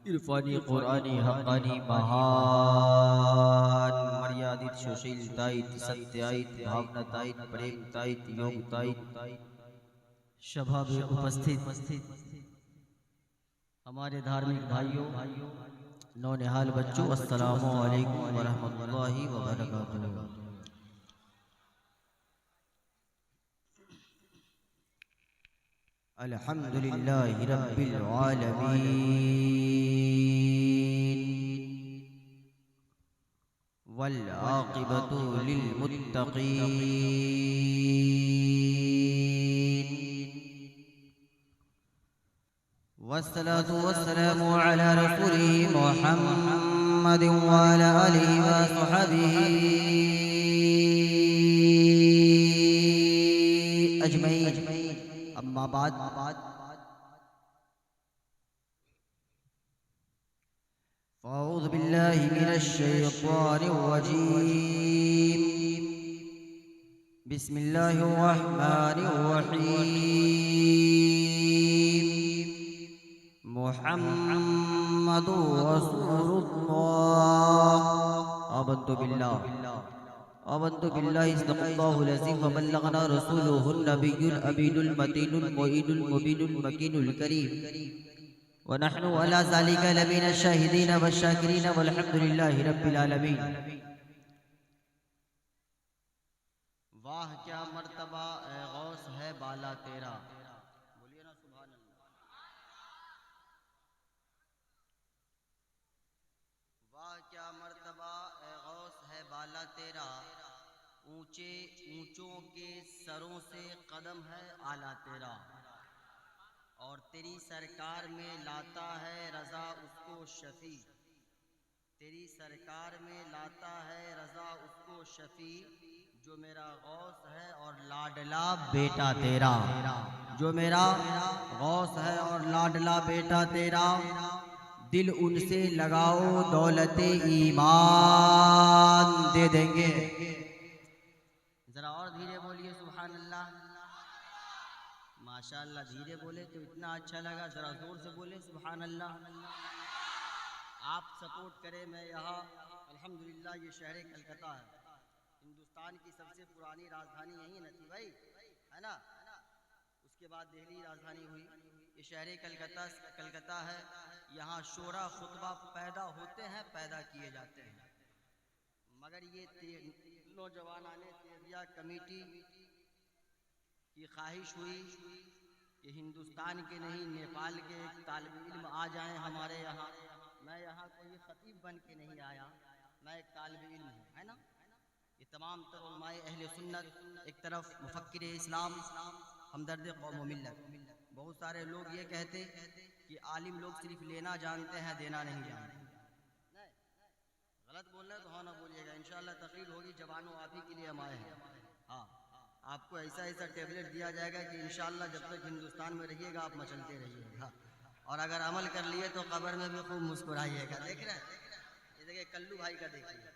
इरफानी कुरानी हक़ानी महान मर्यादित सुशीलतायित सत्यायित भावनातायित प्रेमतायित योगतायित सभा में उपस्थित हमारे धार्मिक भाइयों नौनिहाल बच्चों, अस्सलामु अलैकुम व रहमतुल्लाहि व बरकातुहू। अल्हम्दुलिल्लाहि रब्बिल आलमीन वल आक़िबतु लिल मुत्तक़ीन वस्सलातु वस्सलामु अला रसूलिहि मुहम्मद व अला आलिहि व सहबिहि अजमईन। अम्मा बाद फ़अऊज़ु बिल्लाहि मिनश शैतानिर रजीम। बिस्मिल्लाहिर रहमानिर रहीम। मुहम्मदुर रसूलुल्लाह। आमन्तु बिल्लाहि सदक़ल्लाहुल अज़ीम व बल्लगना रसूलुहुन नबियुल अमीनुल मतीनुल मुईनुल मुबीनुल मकीनुल करीम व नहनु अला ज़ालिका लमिनश शाहिदीन व शाकिरीन वल्हम्दुलिल्लाहि रब्बिल आलमीन। वाह क्या मर्तबा ए गौस है बाला तेरा, बोलिए ना सुभान अल्लाह। वाह क्या मर्तबा ए गौस है बाला तेरा, ऊंचे ऊंचों के सरों से कदम है आला तेरा। और तेरी सरकार में लाता है रज़ा उसको शफी, तेरी सरकार में लाता है रज़ा उसको शफी, जो मेरा गौस है और लाडला बेटा तेरा, जो मेरा गौस है और लाडला बेटा तेरा। दिल उनसे लगाओ दौलते ईमान दे देंगे। जरा और धीरे बोलिए सुभान अल्लाह। माशाअल्लाह, धीरे बोले तो इतना अच्छा लगा, जरा जोर से बोले सुभान अल्लाह। आप सपोर्ट करें। मैं यहाँ अल्हम्दुलिल्लाह, ये शहर कलकत्ता है, हिंदुस्तान की सबसे पुरानी राजधानी यही न थी भाई, है ना। उसके बाद दिल्ली राजधानी हुई। ये शहर कलकत्ता है। यहाँ शोरा खुतबा पैदा होते हैं, पैदा किए जाते हैं। मगर ये नौजवानाने तेजिया कमेटी की ख्वाहिश हुई कि हिंदुस्तान के नहीं नेपाल के एक तालिब इल्म आ जाएं हमारे यहाँ। मैं यहाँ कोई खतीब बन के नहीं आया, मैं एक तालिब इल्म हूँ, है ना। ये तमाम तर उलमाए अहले सुन्नत, एक तरफ मुफक्किर इस्लाम, हमदर्द कौम व मिल्लत। बहुत सारे लोग ये कहते कि आलिम लोग सिर्फ लेना जानते हैं, देना नहीं जानते। गलत बोल रहे तो हाँ ना बोलिएगा, इंशाअल्लाह तकरीर होगी, जवानों आप ही के लिए हम आए हैं। हाँ, आपको ऐसा ऐसा टैबलेट दिया जाएगा कि इंशाअल्लाह जब तक हिंदुस्तान में रहिएगा आप मचलते रहिएगा, और अगर अमल कर लिए तो कब्र में भी खूब मुस्कुराइएगा। देख रहे हैं, ये देखिए कल्लू भाई का देखिए,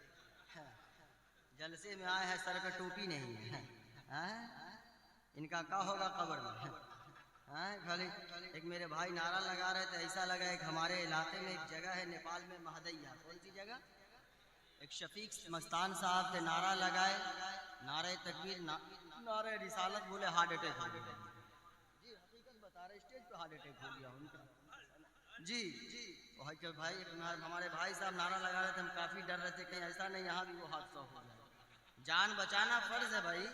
जलसे में आए हैं, सर पे टोपी नहीं है, इनका क्या होगा कब्र में। खाली एक मेरे भाई नारा लगा रहे थे, ऐसा लगा एक हमारे इलाके में एक जगह है नेपाल में, महदैया, कौन सी जगह, एक शफीक मस्तान साहब थे, नारा लगाए, नारे तकबीर, नारे रिसालत, बोले हार्ट अटैक हो गया। जी हकीकत बता रहे, स्टेज पे हार्ट अटैक हो गया उनका। जी भाई हमारे भाई साहब नारा लगा रहे थे, हम काफ़ी डर रहे थे कहीं ऐसा नहीं यहाँ भी वो हादसा हो जाए। जान बचाना फ़र्ज़ है भाई,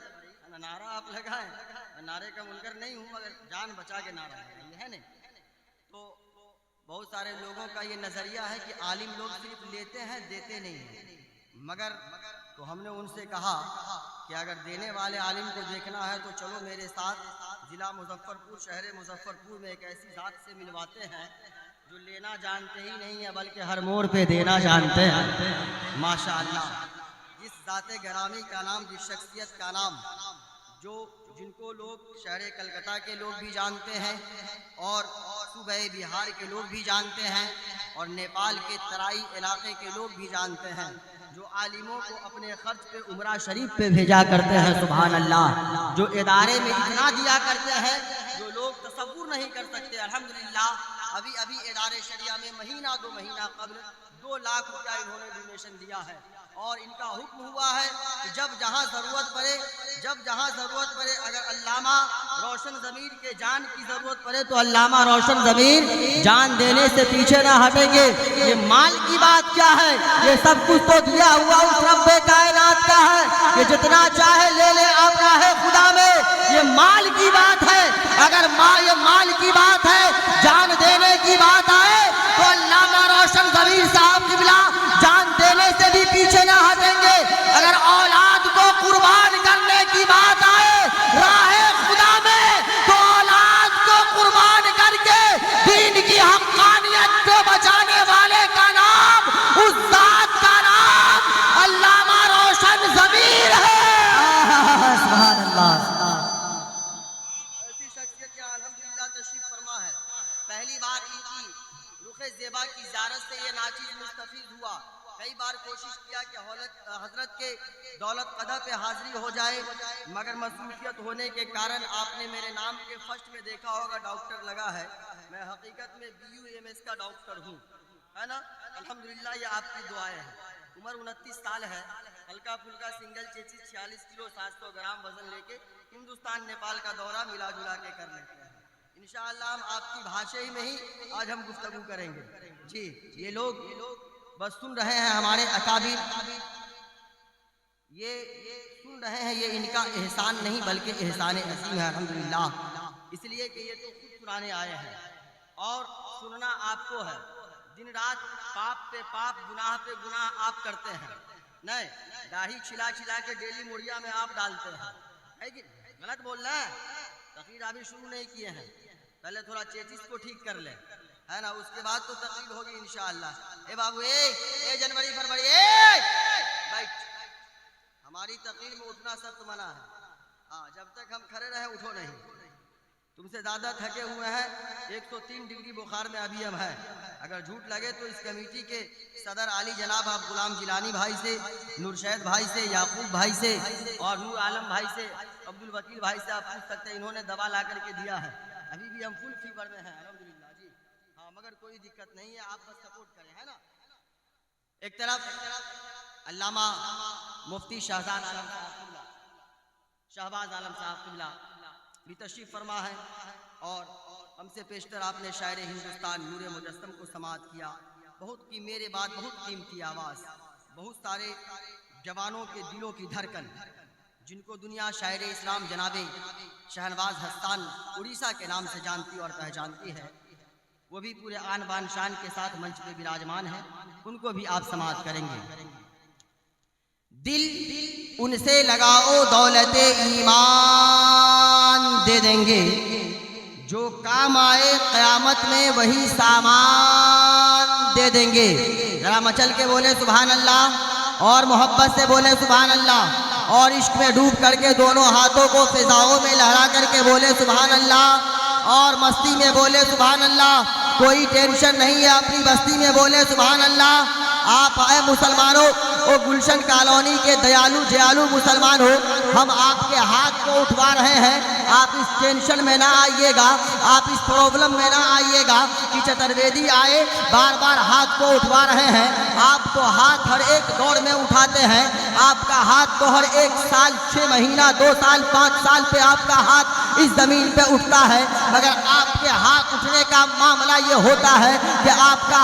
नारा आप लगाएं, नारे का मुनकर नहीं हूँ, मगर जान बचा के नारा लगाएंगे, है नहीं। तो बहुत सारे लोगों का ये नज़रिया है कि आलिम लोग सिर्फ लेते हैं, देते नहीं हैं। मगर तो हमने उनसे कहा कि अगर देने वाले आलिम को देखना है तो चलो मेरे साथ ज़िला मुजफ्फरपुर, शहर मुजफ्फरपुर में एक ऐसी ज़ात से मिलवाते हैं जो लेना जानते ही नहीं है बल्कि हर मोड़ पे देना जानते हैं। माशाअल्लाह, जिस ज़ाते गिरामी का नाम, जिस शख्सियत का नाम, जिनको लोग शहर कलकत्ता के लोग भी जानते हैं और सूबे बिहार के लोग भी जानते हैं और नेपाल के तराई इलाके के लोग भी जानते हैं, जो आलिमों को अपने खर्च पे उमरा शरीफ पे भेजा करते हैं, सुभान अल्लाह, जो इदारे में इतना दिया करते हैं जो लोग तसव्वुर नहीं कर सकते। अल्हम्दुलिल्लाह, अभी अभी इदारे शरिया में महीना 2 महीना कबल 2 लाख रुपया इन्होंने डोनेशन दिया है और इनका हुक्म हुआ है कि जब जहाँ ज़रूरत पड़े अगर अल्लामा रोशन ज़मीर के जान की ज़रूरत पड़े तो अल्लामा रोशन ज़मीर जान देने से पीछे ना हटेंगे। ये माल की बात क्या है, ये सब कुछ तो दिया हुआ उस रब्बे कायनात का है, ये जितना चाहे ले ले अपना है खुदा में। ये माल की बात है, अगर ये माल की बात है, जान देने की बात आए तो अल्लामा रोशन ज़मीर साहब क़िबला जान देने से भी पीछे ना हटेंगे। अगर औलाद को कुर्बान करने की बात आए राहे खुदा में तो औलाद को कुर्बान करके दीन की हक़ानियत को बचाने वाले का नाम, उस ज़ात का नाम अल्लामा रोशन ज़मीर है। सुभान अल्लाह। ऐसी शख्सियत यहाँ अल्हम्दुलिल्लाह तशरीफ फरमा है। पहली बार इनकी रुखे ज़ेबा की ज़ियारत से ये नाचीज़ मुस्तफ़ीज़ हुआ। कई बार कोशिश किया कि हजरत के दौलत कदा पे हाजिरी हो जाए, मगर मसरूफियत होने के कारण आपने मेरे नाम के फर्स्ट में देखा होगा डॉक्टर लगा है। मैं हकीकत में BUMS का डॉक्टर हूँ, है ना। अल्हम्दुलिल्लाह ये आपकी दुआएं हैं। उम्र 29 साल है। हल्का फुल्का सिंगल चेचिस 46 किलो 700 ग्राम वजन लेके हिंदुस्तान नेपाल का दौरा मिला जुला के कर लेते हैं। इंशाअल्लाह हम आपकी भाषा ही में ही आज हम गुफ्तगू करेंगे। जी, ये लोग बस सुन रहे हैं हमारे अकाबिर, ये सुन रहे हैं, ये इनका एहसान नहीं बल्कि एहसान अज़ीम है अल्हम्दुलिल्लाह। इसलिए कि ये तो खुद सुनाने आए हैं और सुनना आपको है। दिन रात पाप पे पाप, गुनाह पे गुनाह आप करते हैं। नहीं, दाढ़ी छिला छिला के डेली मुड़िया में आप डालते हैं, है कि गलत बोल रहे हैं। तकरीर अभी शुरू नहीं किए हैं, पहले थोड़ा चेचिस को ठीक कर ले, है ना, उसके बाद तो तकलीफ होगी इंशाअल्लाह। ए बाबू, ए जनवरी फरवरी बैठ, हमारी तकरीर में उठना सख्त मना है। हाँ, जब तक हम खड़े रहे उठो नहीं। तुमसे ज़्यादा थके हुए हैं, 103 डिग्री बुखार में अभी हम हैं। अगर झूठ लगे तो इस कमेटी के सदर आली जनाब आप गुलाम जिलानी भाई से, नूरशहद भाई से, याकूब भाई से और नूर आलम भाई से, अब्दुल वकील भाई से आप पूछ सकते हैं। इन्होंने दवा ला करके दिया है, अभी भी हम फुल फीवर में हैं अल्हम्दुलिल्लाह जी। हाँ, मगर कोई दिक्कत नहीं है, आप बस सपोर्ट करें, है ना। एक तरफ अल्लामा मुफ्ती शहबाज आलम साहब क़िबला भी तशरीफ फरमा है और हमसे पेशतर आपने शायर हिंदुस्तान नूरे मुजस्सम को समाअत किया। बहुत की मेरे बाद बहुत कीमती आवाज़, बहुत सारे जवानों के दिलों की धड़कन, जिनको दुनिया शायर इस्लाम जनाबे शहनवाज हस्तान उड़ीसा के नाम से जानती और पहचानती है, वो भी पूरे आन बान शान के साथ मंच पे विराजमान है। उनको भी आप समाअत करेंगे। दिल उनसे लगाओ, दौलते ईमान दे देंगे, जो काम आए क़यामत में वही सामान दे देंगे। जरा मचल के बोले सुभान अल्लाह और मोहब्बत से बोले सुभान अल्लाह और इश्क में डूब करके दोनों हाथों को फिजाओं में लहरा करके बोले सुभान अल्लाह और मस्ती में बोले सुभान अल्लाह। कोई टेंशन नहीं है, अपनी बस्ती में बोले सुभान अल्लाह। आप आए मुसलमानों, वो गुलशन कॉलोनी के दयालु जयालु मुसलमान हो, हम आपके हाथ को उठवा रहे हैं। आप इस टेंशन में ना आइएगा, आप इस प्रॉब्लम में ना आइएगा कि चतुर्वेदी आए बार बार हाथ को उठवा रहे हैं। आपको हाथ हर एक दौर में उठाते हैं। आपका हाथ तो हर एक साल, 6 महीना, 2 साल, 5 साल पे आपका हाथ इस जमीन पे उठता है, मगर आपके हाथ उठने का मामला ये होता है कि आपका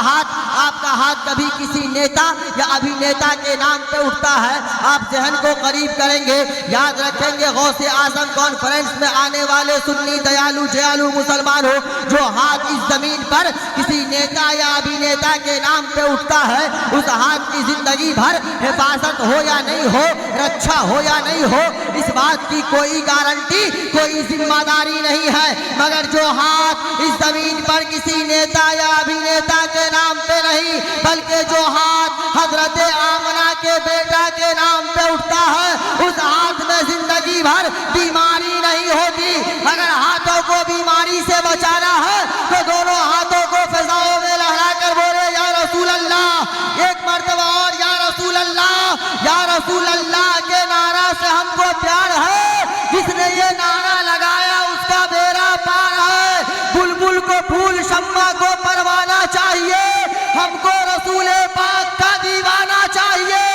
हाथ कभी किसी नेता या अभिनेता के नाम पे उठता है। आप जहन को करीब करेंगे, याद रखेंगे, गौसे आजम कॉन्फ्रेंस में आने वाले सुन्नी दयालु जयालु मुसलमान हो, जो हाथ इस जमीन पर किसी नेता या अभिनेता के नाम पे उठता है, उस हाथ की जिंदगी भर हिफाजत हो या नहीं हो, रक्षा हो या नहीं हो, इस बात की कोई गारंटी, कोई जिम्मेदारी नहीं है। मगर जो हाथ इस जमीन पर किसी नेता या अभिनेता के नाम पे नहीं, बल्कि जो हाथ हजरत आमना के बेटा के नाम पे उठता है, उस हाथ में जिंदगी भर बीमारी नहीं होती। अगर हाथों को बीमारी से बचाना है तो दोनों हाथों को फिजाओं में लहरा कर बोले या रसूल अल्लाह, एक मर्तबा और या रसूल अल्लाह। या रसूल अल्लाह के नारा से हमको प्यार है, जिसने ये नारा लगाया उसका बेड़ा पार है। बुलबुल फूल को फूल, शम्मा को परवाना चाहिए, हमको रसूल पाक का दीवाना चाहिए।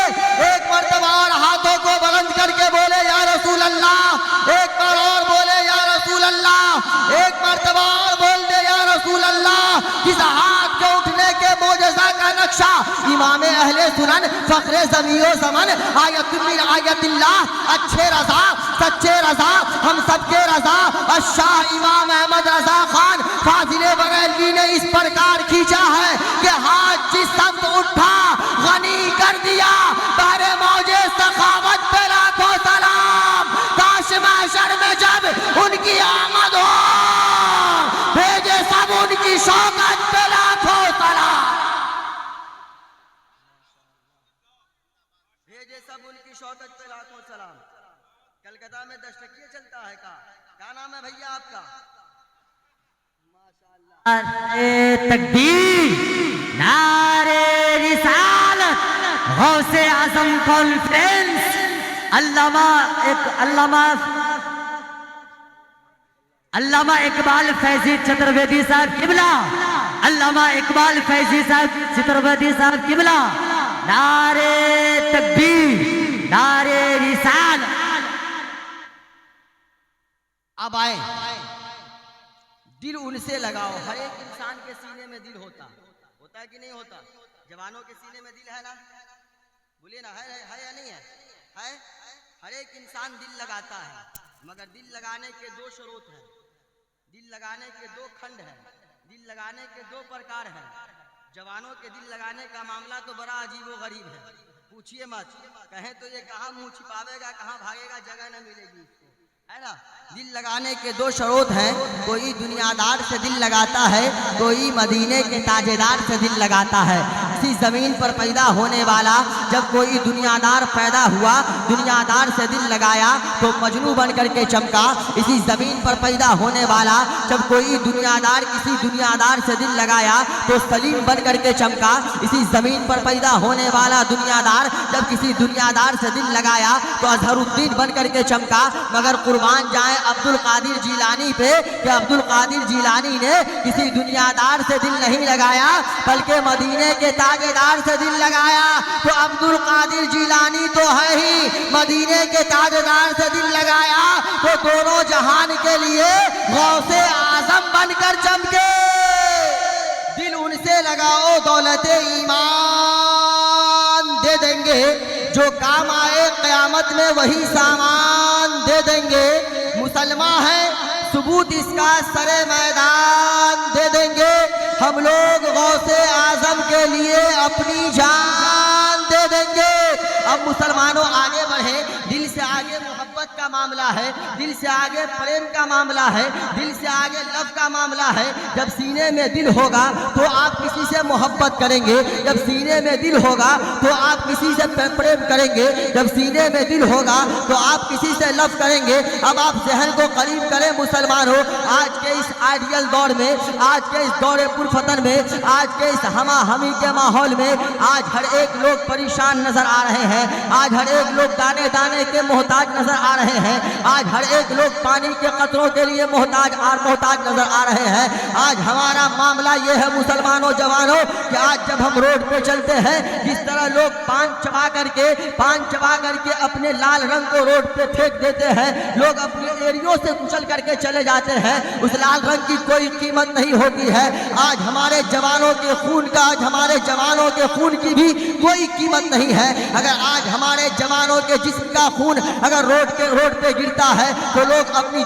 एक मर्तबा हाथों को बुलंद करके बोले या रसूल अल्लाह, एक बार और बोले या रसूल अल्लाह, एक मर्तबा और बोल दे या रसूल अल्लाह। इस हाथ के उठने के मोजज़ा का नक्शा इमाम अहले सुनन फखरे ज़मीओ ज़मन आयतिल्लाह, अच्छे रज़ा सच्चे रज़ा हम सबके रज़ा शाह इमाम अहमद रज़ा खान फाजिले बरेलवी ने इस प्रकार खींचा है कि हाथ जिस सब उठा गनी कर दिया, तारे मौजे सखावत पे लाखों सलाम। काश महशर में जब उनकी आमद हो, भेजे सब उनकी शौकत पे लाखों सलाम, भेजे सब उनकी शौकत पे लाखों सलाम। कलकत्ता में 10 टकिया चलता है का, क्या नाम है भैया आपका? नारे तकबीर, नारे रिसालत, गौसे आजम कॉन्फ्रेंस, अल्लामा इकबाल फैजी चतुर्वेदी साहब किबला, अल्लामा इकबाल फैजी साहब चतुर्वेदी साहब किबला। नारे तकबीर, नारे रिसालत। अब आए, दिल उनसे लगाओ। हर एक इंसान के सीने में दिल होता है कि नहीं होता? जवानों के सीने में दिल है ना? बोलिए ना, है या नहीं है? है। हर एक इंसान दिल लगाता है, मगर दिल लगाने के 2 स्रोत हैं, दिल लगाने के 2 खंड हैं, दिल लगाने के 2 प्रकार हैं। जवानों के दिल लगाने का मामला तो बड़ा अजीबो गरीब है, पूछिए मत। कहें तो ये कहाँ मुंह छिपावेगा, कहाँ भागेगा, जगह न मिलेगी इसको, है ना। दिल लगाने के 2 स्रोत हैं, कोई दुनियादार से दिल लगाता है, कोई मदीने के ताजेदार से दिल लगाता है। इसी जमीन पर पैदा होने वाला जब कोई दुनियादार पैदा हुआ, दुनियादार से दिल लगाया तो मजनू बन करके चमका। इसी जमीन पर पैदा होने वाला जब कोई दुनियादार किसी दुनियादार से दिल लगाया तो सलीम बन करके चमका। इसी जमीन पर पैदा होने वाला दुनियादार जब किसी दुनियादार से दिल लगाया तो अजहरुद्दीन बन करके चमका। मगर कुर्बान जाए अब्दुल कादिर जिलानी पे कि अब्दुल कादिर जिलानी ने किसी दुनियादार से दिल नहीं लगाया, बल्कि मदीने के ताजेदार से दिल लगाया। तो अब्दुल कादिर जिलानी तो है ही, मदीने के ताजेदार से दिल लगाया तो दोनों जहान के लिए गौसे आजम बनकर चमके। दिल उनसे लगाओ, दौलते ईमान दे देंगे, जो काम आए क़यामत में वही सामान दे देंगे। मुसलमान है सबूत इसका सरे मैदान दे देंगे। हम लोग गौसे आजम के लिए अपनी जान दे देंगे। अब मुसलमानों आगे बढ़े, दिल से आगे मोहब्बत का मामला है, दिल से आगे प्रेम का मामला है, दिल से आगे लव का मामला है। जब सीने में दिल होगा तो आप किसी से मोहब्बत करेंगे, जब सीने में दिल होगा तो आप किसी से प्रेम करेंगे, जब सीने में दिल होगा तो आप किसी से लव करेंगे। अब आप जहन को करीब करें मुसलमानों, आज के इस आइडियल दौर में, आज के इस दौरे पुरफतन में, आज के इस हमा हमी के माहौल में आज हर एक लोग परेशान नजर आ रहे हैं, आज हर एक लोग दाने दाने के मोहताज नजर आ रहे हैं, आज हर एक लोग पानी के कतरों के लिए मोहताज नजर आ रहे हैं। आज हमारा मामला ये है मुसलमानों जवानों कि आज जब हम रोड पे चलते हैं, जिस तरह लोग पान चबा करके अपने लाल रंग को रोड पे फेंक देते हैं, लोग अपनी एरियो से कुचल करके चले जाते हैं, उस लाल रंग की कोई कीमत नहीं होती है। आज हमारे जवानों के खून का, आज हमारे जवानों के खून की भी कोई कीमत नहीं है। अगर आज हमारे जवानों के जिस्म का खून अगर रोड पे गिरता है तो लोग अपनी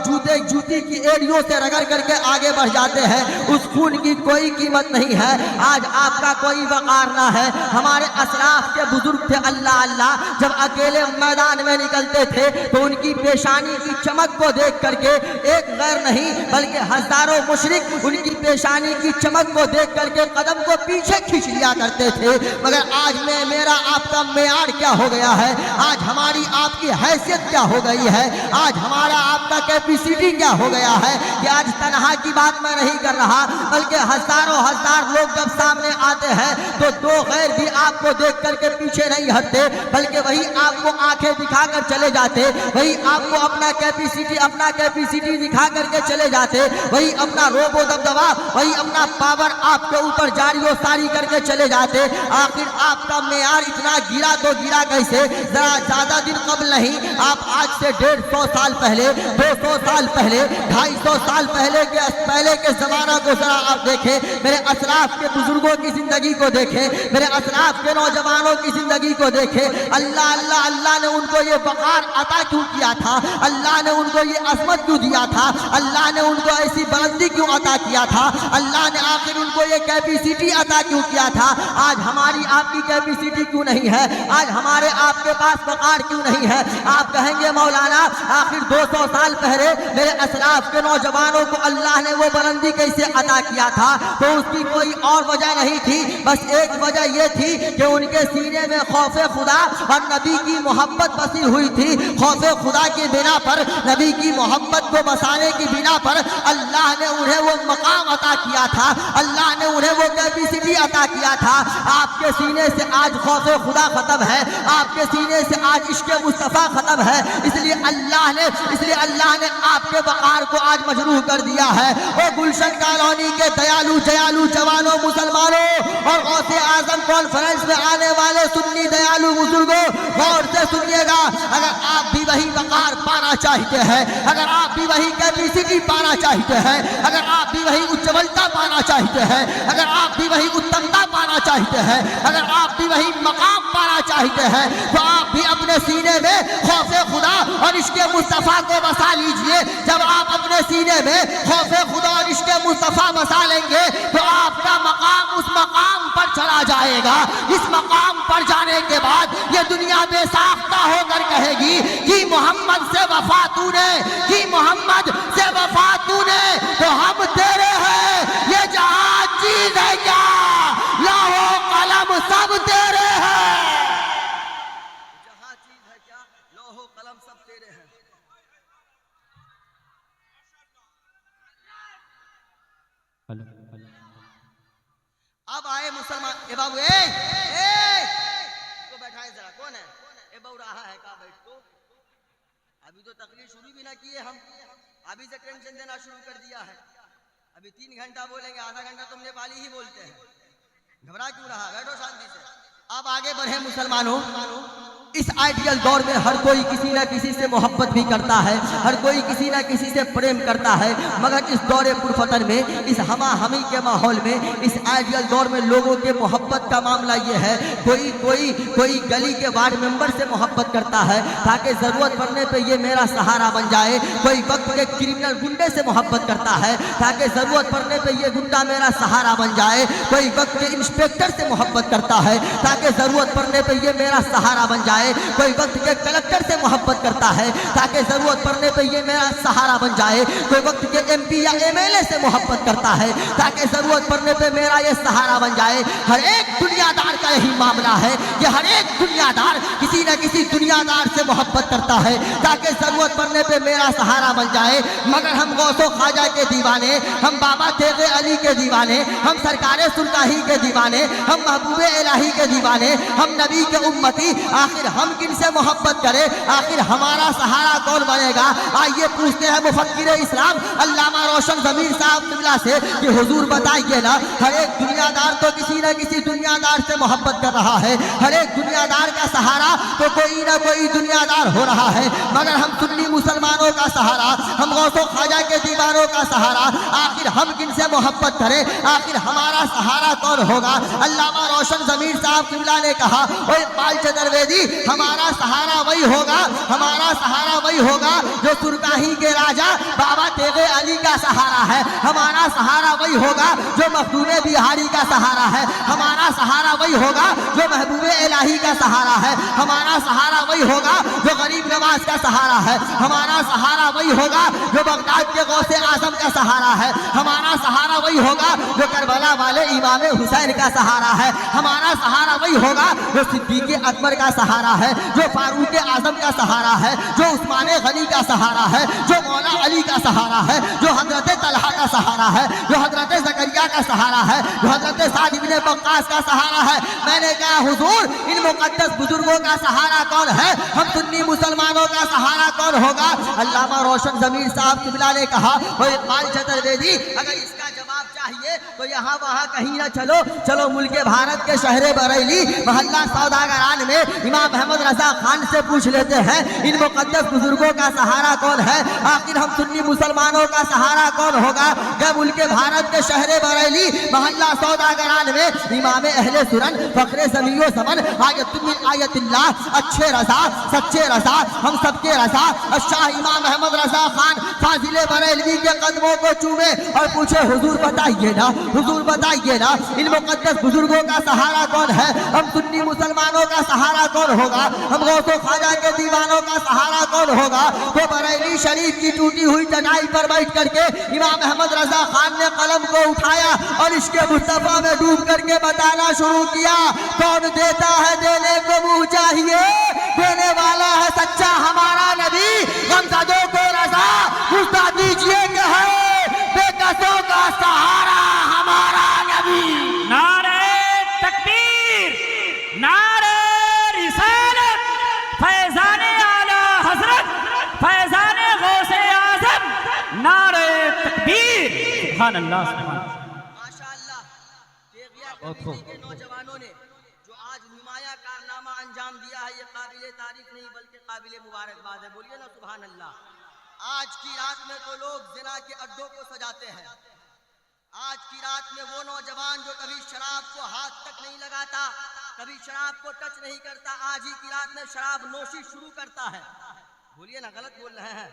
जूती की एड़ियों से रगड़ करके आगे बढ़ जाते हैं, उस खून की कोई कीमत नहीं है। आज आपका कोई वकार ना है। हमारे असलाफ के बुजुर्ग थे अल्लाह अल्लाह, जब अकेले मैदान में निकलते थे तो उनकी पेशानी की चमक को देख करके एक गैर नहीं बल्कि हजारों मुशरिक उनकी पेशानी की चमक को देख करके कदम को पीछे खींच लिया करते थे। मगर आज में मेरा आपका मेयार क्या हो गया है, आज हमारी आपकी हैसियत क्या हो गई है, आज हमारा आपका कैपेसिटी क्या हो गया है कि आज तनहा की बात मैं नहीं कर रहा, बल्कि हजारों हजार लोग जब सामने आते हैं तो दो गैर भी आपको देख करके पीछे नहीं हटते, बल्कि वही आपको आंखें दिखाकर चले जाते, वही आपको अपना कैपेसिटी दिखा करके चले जाते, वही अपना रोबो दबदबा, वही अपना पावर आपके ऊपर जारी और सारी करके चले जाते। आखिर आपका मेयार इतना गिरा तो गिरा कैसे? जरा ज्यादा दिन कबल नहीं, आप आज से 150 साल पहले, 200 साल पहले, 250 साल पहले के जमाना को जरा आप देखें, मेरे असलाफ के बुजुर्गों की जिंदगी को देखें, मेरे असलाफ के नौजवानों की जिंदगी को देखें। अल्लाह अल्लाह अल्लाह ने उनको ये वक़ार अता क्यों किया था? अल्लाह ने उनको ये अजमत क्यों दिया था? अल्लाह ने उनको ऐसी बुलंदी क्यों अता किया था? अल्लाह ने आखिर उनको ये कैपेसिटी अता क्यों किया था? आज हमारी आपकी कैपेसिटी क्यों नहीं है? आज हमारे आपके पास वक़ार क्यों नहीं है? आप कहेंगे मौलाना आखिर 200 साल पहले मेरे असलाफ के नौजवानों को अल्लाह ने वो बुलंदी कैसे अता किया था? तो उसकी कोई और वजह नहीं थी, बस एक वजह ये थी कि उनके सीने में खौफ खुदा और नबी की मोहब्बत बसी हुई थी। खौफ खुदा की बिना पर, नबी की मोहब्बत को बसाने की बिना पर अल्लाह ने उन्हें वो मकाम अता किया था, अल्लाह ने उन्हें वो कैपेसिटी अता किया था। आपके सीने से आज खौफ खुदा खत्म है, आपके सीने से आज इश्क मुस्तफ़ा खत्म है, इसलिए अल्लाह ने आपके वक़ार को आज मजरूह कर दिया है। वो गुलशन कॉलोनी के दयालु जयालु जवानों, मुसलमानों और गौसे आजम कॉन्फ्रेंस में आने वाले सुन्नी दयालु बुजुर्गों, गौर से सुनिएगा। अगर आप भी वही वक़ार पाना चाहते हैं, अगर आप भी वही कैपेसिटी पाना चाहते हैं, अगर आप भी वही उज्ज्वलता पाना चाहते हैं, अगर आप भी वही उत्तमता पाना चाहते हैं, अगर आप भी वही मकाम पाना चाहते हैं, तो आप भी अपने सीने में खौफे खुदा और इश्क़े मुस्तफ़ा को बसा लीजिए। जब आप अपने सीने में खौफे खुदा और इश्क़े मुस्तफ़ा बसा लेंगे तो आपका मकाम उस मकाम पर चला जाएगा। इस मकाम पर जाने के बाद ये दुनिया बेसाख्ता होकर कहेगी कि मोहम्मद से वफा तूने, कि मोहम्मद से वफा तूने, तो हम तेरे हैं। ये जहां चीज है क्या? लाहो कलम सब तेरे हैं। जहां चीज है क्या? लोहो कलम सब तेरे हैं। अब आए मुसलमान, ए बाबू तो बैठाए जरा, कौन है? ए बहु रहा है का बैठ को? अभी तो तकलीफ शुरू भी ना किए हम, अभी से टेंशन देना शुरू कर दिया है। अभी 3 घंटा बोलेंगे, आधा घंटा तुम नेपाली ही बोलते हैं, घबरा क्यों रहा? बैठो शांति से। अब आगे बढ़े मुसलमानों। इस आइडियल दौर में हर कोई किसी ना किसी से मोहब्बत भी करता है, हर कोई किसी ना किसी से प्रेम करता है, मगर इस दौरे पुरफतन में, इस हमा हमी के माहौल में, इस आइडियल दौर में लोगों के मोहब्बत का मामला ये है, कोई गली के वार्ड मेंबर से मोहब्बत करता है ताकि ज़रूरत पड़ने पे ये मेरा सहारा बन जाए, कोई वक्त के क्रिमिनल गुंडे से मोहब्बत करता है ताकि ज़रूरत पड़ने पे ये गुंडा मेरा सहारा बन जाए, कोई वक्त के इंस्पेक्टर से मोहब्बत करता है ताकि ज़रूरत पड़ने पे ये मेरा सहारा बन जाए, कोई वक्त के कलेक्टर से मोहब्बत करता है ताकि जरूरत पड़ने पे ये मेरा सहारा बन जाए, कोई वक्त के MP या MLA से मोहब्बत करता है ताकि जरूरत पड़ने पे मेरा ये सहारा बन जाए। हर एक दुनियादार का यही मामला है कि हर एक दुनियादार किसी न किसी दुनियादार से मोहब्बत करता है ताकि जरूरत पड़ने पे मेरा सहारा बन जाए। मगर हम गौसो ख्वाजा के दीवाने, हम बाबा तेगे अली के दीवाने, हम सरकारे सुल्तानी के दीवाने, हम महबूबे इलाही के दीवाने, हम नबी के उम्मती, आखिर हम किन से मोहब्बत करें? आखिर हमारा सहारा कौन बनेगा? आइए पूछते हैं मुफक्किर इस्लाम अल्लामा रोशन ज़मीर साहब किबला से कि हुजूर बताइए ना, हर एक दुनियादार तो किसी न किसी दुनियादार से मोहब्बत कर रहा है, हर एक दुनियादार का सहारा तो कोई ना कोई दुनियादार हो रहा है, मगर हम सुन्नी मुसलमानों का सहारा, हम गौसो ख्वाजा के दीवानों का सहारा, आखिर हम किन से मोहब्बत करें? आखिर हमारा सहारा कौन होगा? अल्लामा रोशन ज़मीर साहब किबला ने कहा, ओए इकबाल चतुर्वेदी, हमारा सहारा वही होगा, हमारा सहारा वही होगा जो सुरकाही के राजा बाबा तेगे अली का सहारा है, हमारा सहारा वही होगा जो मखदूमे बिहारी का सहारा है, हमारा सहारा वही होगा जो महबूबे इलाही का सहारा है, हमारा सहारा वही होगा जो गरीब नवाज का सहारा है, हमारा सहारा वही होगा जो बगदाद के गौसे आजम का सहारा है, हमारा सहारा वही होगा जो करबला वाले इमाम हुसैन का सहारा है, हमारा सहारा वही होगा जो सिद्दीक़ अकबर का सहारा है, जो फारूक आजम का सहारा है, जो उस्मान गनी का सहारा है, जो मौला अली का सहारा है, जो हजरत तलहा का सहारा है, जो हजरत ज़करिया का सहारा है, जो हजरत साद इब्ने वक्कास का का सहारा है। मैंने कहा हुजूर इन मुकद्दस बुजुर्गों का सहारा कौन है, हम सुन्नी मुसलमानों का सहारा कौन होगा? अल्लामा रोशन ज़मीर साहब किबला ने कहा, इकबाल चतुर्वेदी अगर इसका जवाब चाहिए तो यहाँ वहाँ कहीं ना चलो, चलो मुल्क भारत के शहर बरेली मोहल्ला सौदागरान में इमाम अहमद रजा खान से पूछ लेते हैं इन मुकद्दस बुजुर्गों का सहारा कौन है। आखिर हम सुन्नी मुसलमानों का सहारा कौन होगा? जब मुल्क भारत के शहर बरेली मोहल्ला सौदागरान में इमाम अहले सुरन फखरे ज़मीओ समन आयतुल्लाह अच्छे रजा सच्चे रजा हम सबके रजा शाह इमाम अहमद रजा खान फाजिले बरेलवी के कदमों को चूमे और पूछे हुजूर बताइए ना, हुजूर बताइए ना इन मुकद्दस बुजुर्गों का सहारा कौन है? हम सुन्नी मुसलमानों का सहारा कौन होगा? हम गौसो ख्वाजा के दीवानों का सहारा कौन होगा? तो बरेली शरीफ की टूटी हुई चटाई पर बैठ करके इमाम अहमद रजा खान ने कलम को उठाया और इसके मुस्तफा में डूब करके बताना शुरू किया, कौन देता है देने को मुंह चाहिए, देने वाला है सच्चा हमारा नबी, गमज़दों को रजा पूछता दीजिए कि है बेकसों का सहारा हमारा नबी। नारे तकबीर, नारे रिसालत, फैज़ाने आला हजरत, फैज़ाने गौसे आज़म, नारे तकबीर, सुभान अल्लाह सुभान माशाअल्लाह। तेगिया कमेटी के नौजवानों ने जो आज नुमाया कारनामा अंजाम दिया है, ये काबिले तारीफ नहीं बल्कि काबिले मुबारकबाद है। बोलिए ना सुभान अल्लाह। आज की रात में तो लोग जिना के अड्डों को सजाते हैं। आज की रात में वो नौजवान जो कभी शराब को हाथ तक नहीं लगाता, कभी शराब को टच नहीं करता, आज ही की रात में शराब नोशी शुरू करता है। बोलिए ना, गलत बोल रहे हैं?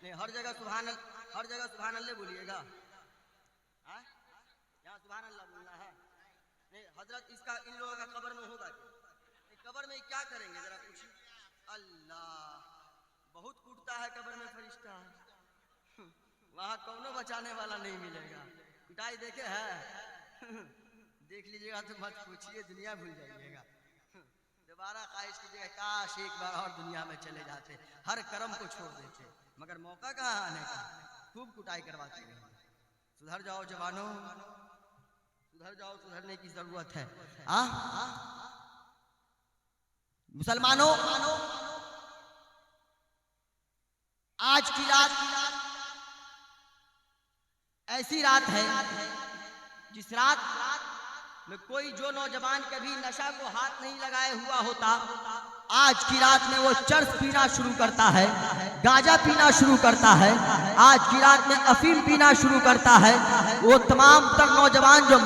नहीं, हर जगह सुभान अल्लाह बोलिएगा। यहाँ सुभान अल्लाह बोलना है। नहीं हजरत, इसका इन लोगों का कब्र में होगा क्या? कब्र में क्या करेंगे जरा पूछिए। अल्लाह बहुत कूटता है कब्र में फरिश्ता, वहाँ कौनो बचाने वाला नहीं मिलेगा। पिटाई देखे है देख लीजिएगा तो मत पूछिए, दुनिया भूल जाइएगा। दोबारा ख्वाहिश कीजिएगा काश एक बार और दुनिया में चले जाते, हर कर्म को छोड़ देते, मगर मौका कहाँ आने का। खूब कुटाई करवाते हैं। सुधर जाओ जवानों, सुधर जाओ, सुधरने की जरूरत है। मुसलमानों, आज की रात ऐसी रात है जिस रात में कोई जो नौजवान कभी नशा को हाथ नहीं लगाए हुआ होता, आज की रात में वो चर्स पीना शुरू करता है, गांजा पीना शुरू करता है, आज की रात में अफीम पीना शुरू करता है। वो तमाम तर नौजवान जो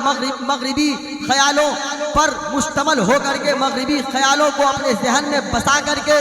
मगरिबी ख्यालों पर मुश्तमल होकर के मगरिबी ख्यालों को अपने जहन में बसा करके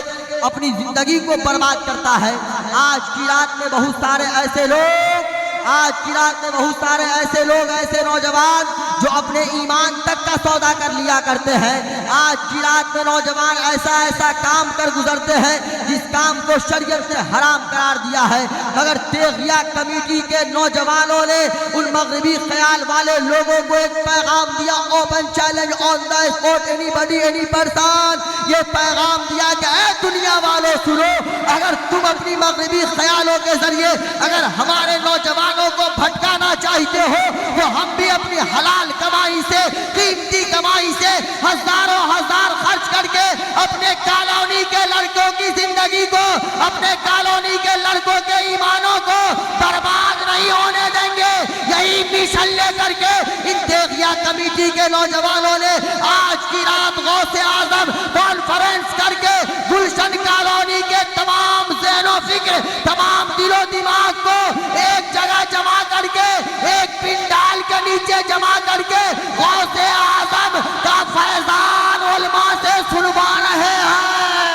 अपनी जिंदगी को बर्बाद करता है। आज की रात में बहुत सारे ऐसे लोग, आज की रात में बहुत सारे ऐसे लोग, ऐसे नौजवान जो अपने ईमान तक का सौदा कर लिया करते हैं। आज की रात में नौजवान ऐसा ऐसा काम कर गुजरते हैं जिस काम को शरीयत ने हराम करार दिया है, मगर तेगिया कमेटी के नौजवानों ने उन मगरिबी ख्याल वाले लोगों को एक पैगाम दिया, open challenge on the spot anybody any person. ये पैगाम दिया कि ऐ दुनिया वालों सुनो, अगर तुम अपनी मगरिबी ख्यालों के जरिए अगर हमारे नौजवानों को भटकाना चाहते हो तो हम भी अपनी हलाल कमाई से, कीमती कमाई से हजारों हजार खर्च करके अपने कॉलोनी के लड़कों की जिंदगी को, अपने कॉलोनी के लड़कों के ईमानों को बर्बाद नहीं होने देंगे। यही मिशन लेकर के इन तेगिया कमेटी के नौजवानों ने आज की रात गौसे आजम कॉन्फ्रेंस करके गुलशन कॉलोनी के तमाम ज़हनो फिक्र, तमाम दिलो दिमाग को एक जगह जमा करके, एक पिंडाल के नीचे जमा करके गौसे आजम का फैजान उलमा से सुनवा रहे हैं।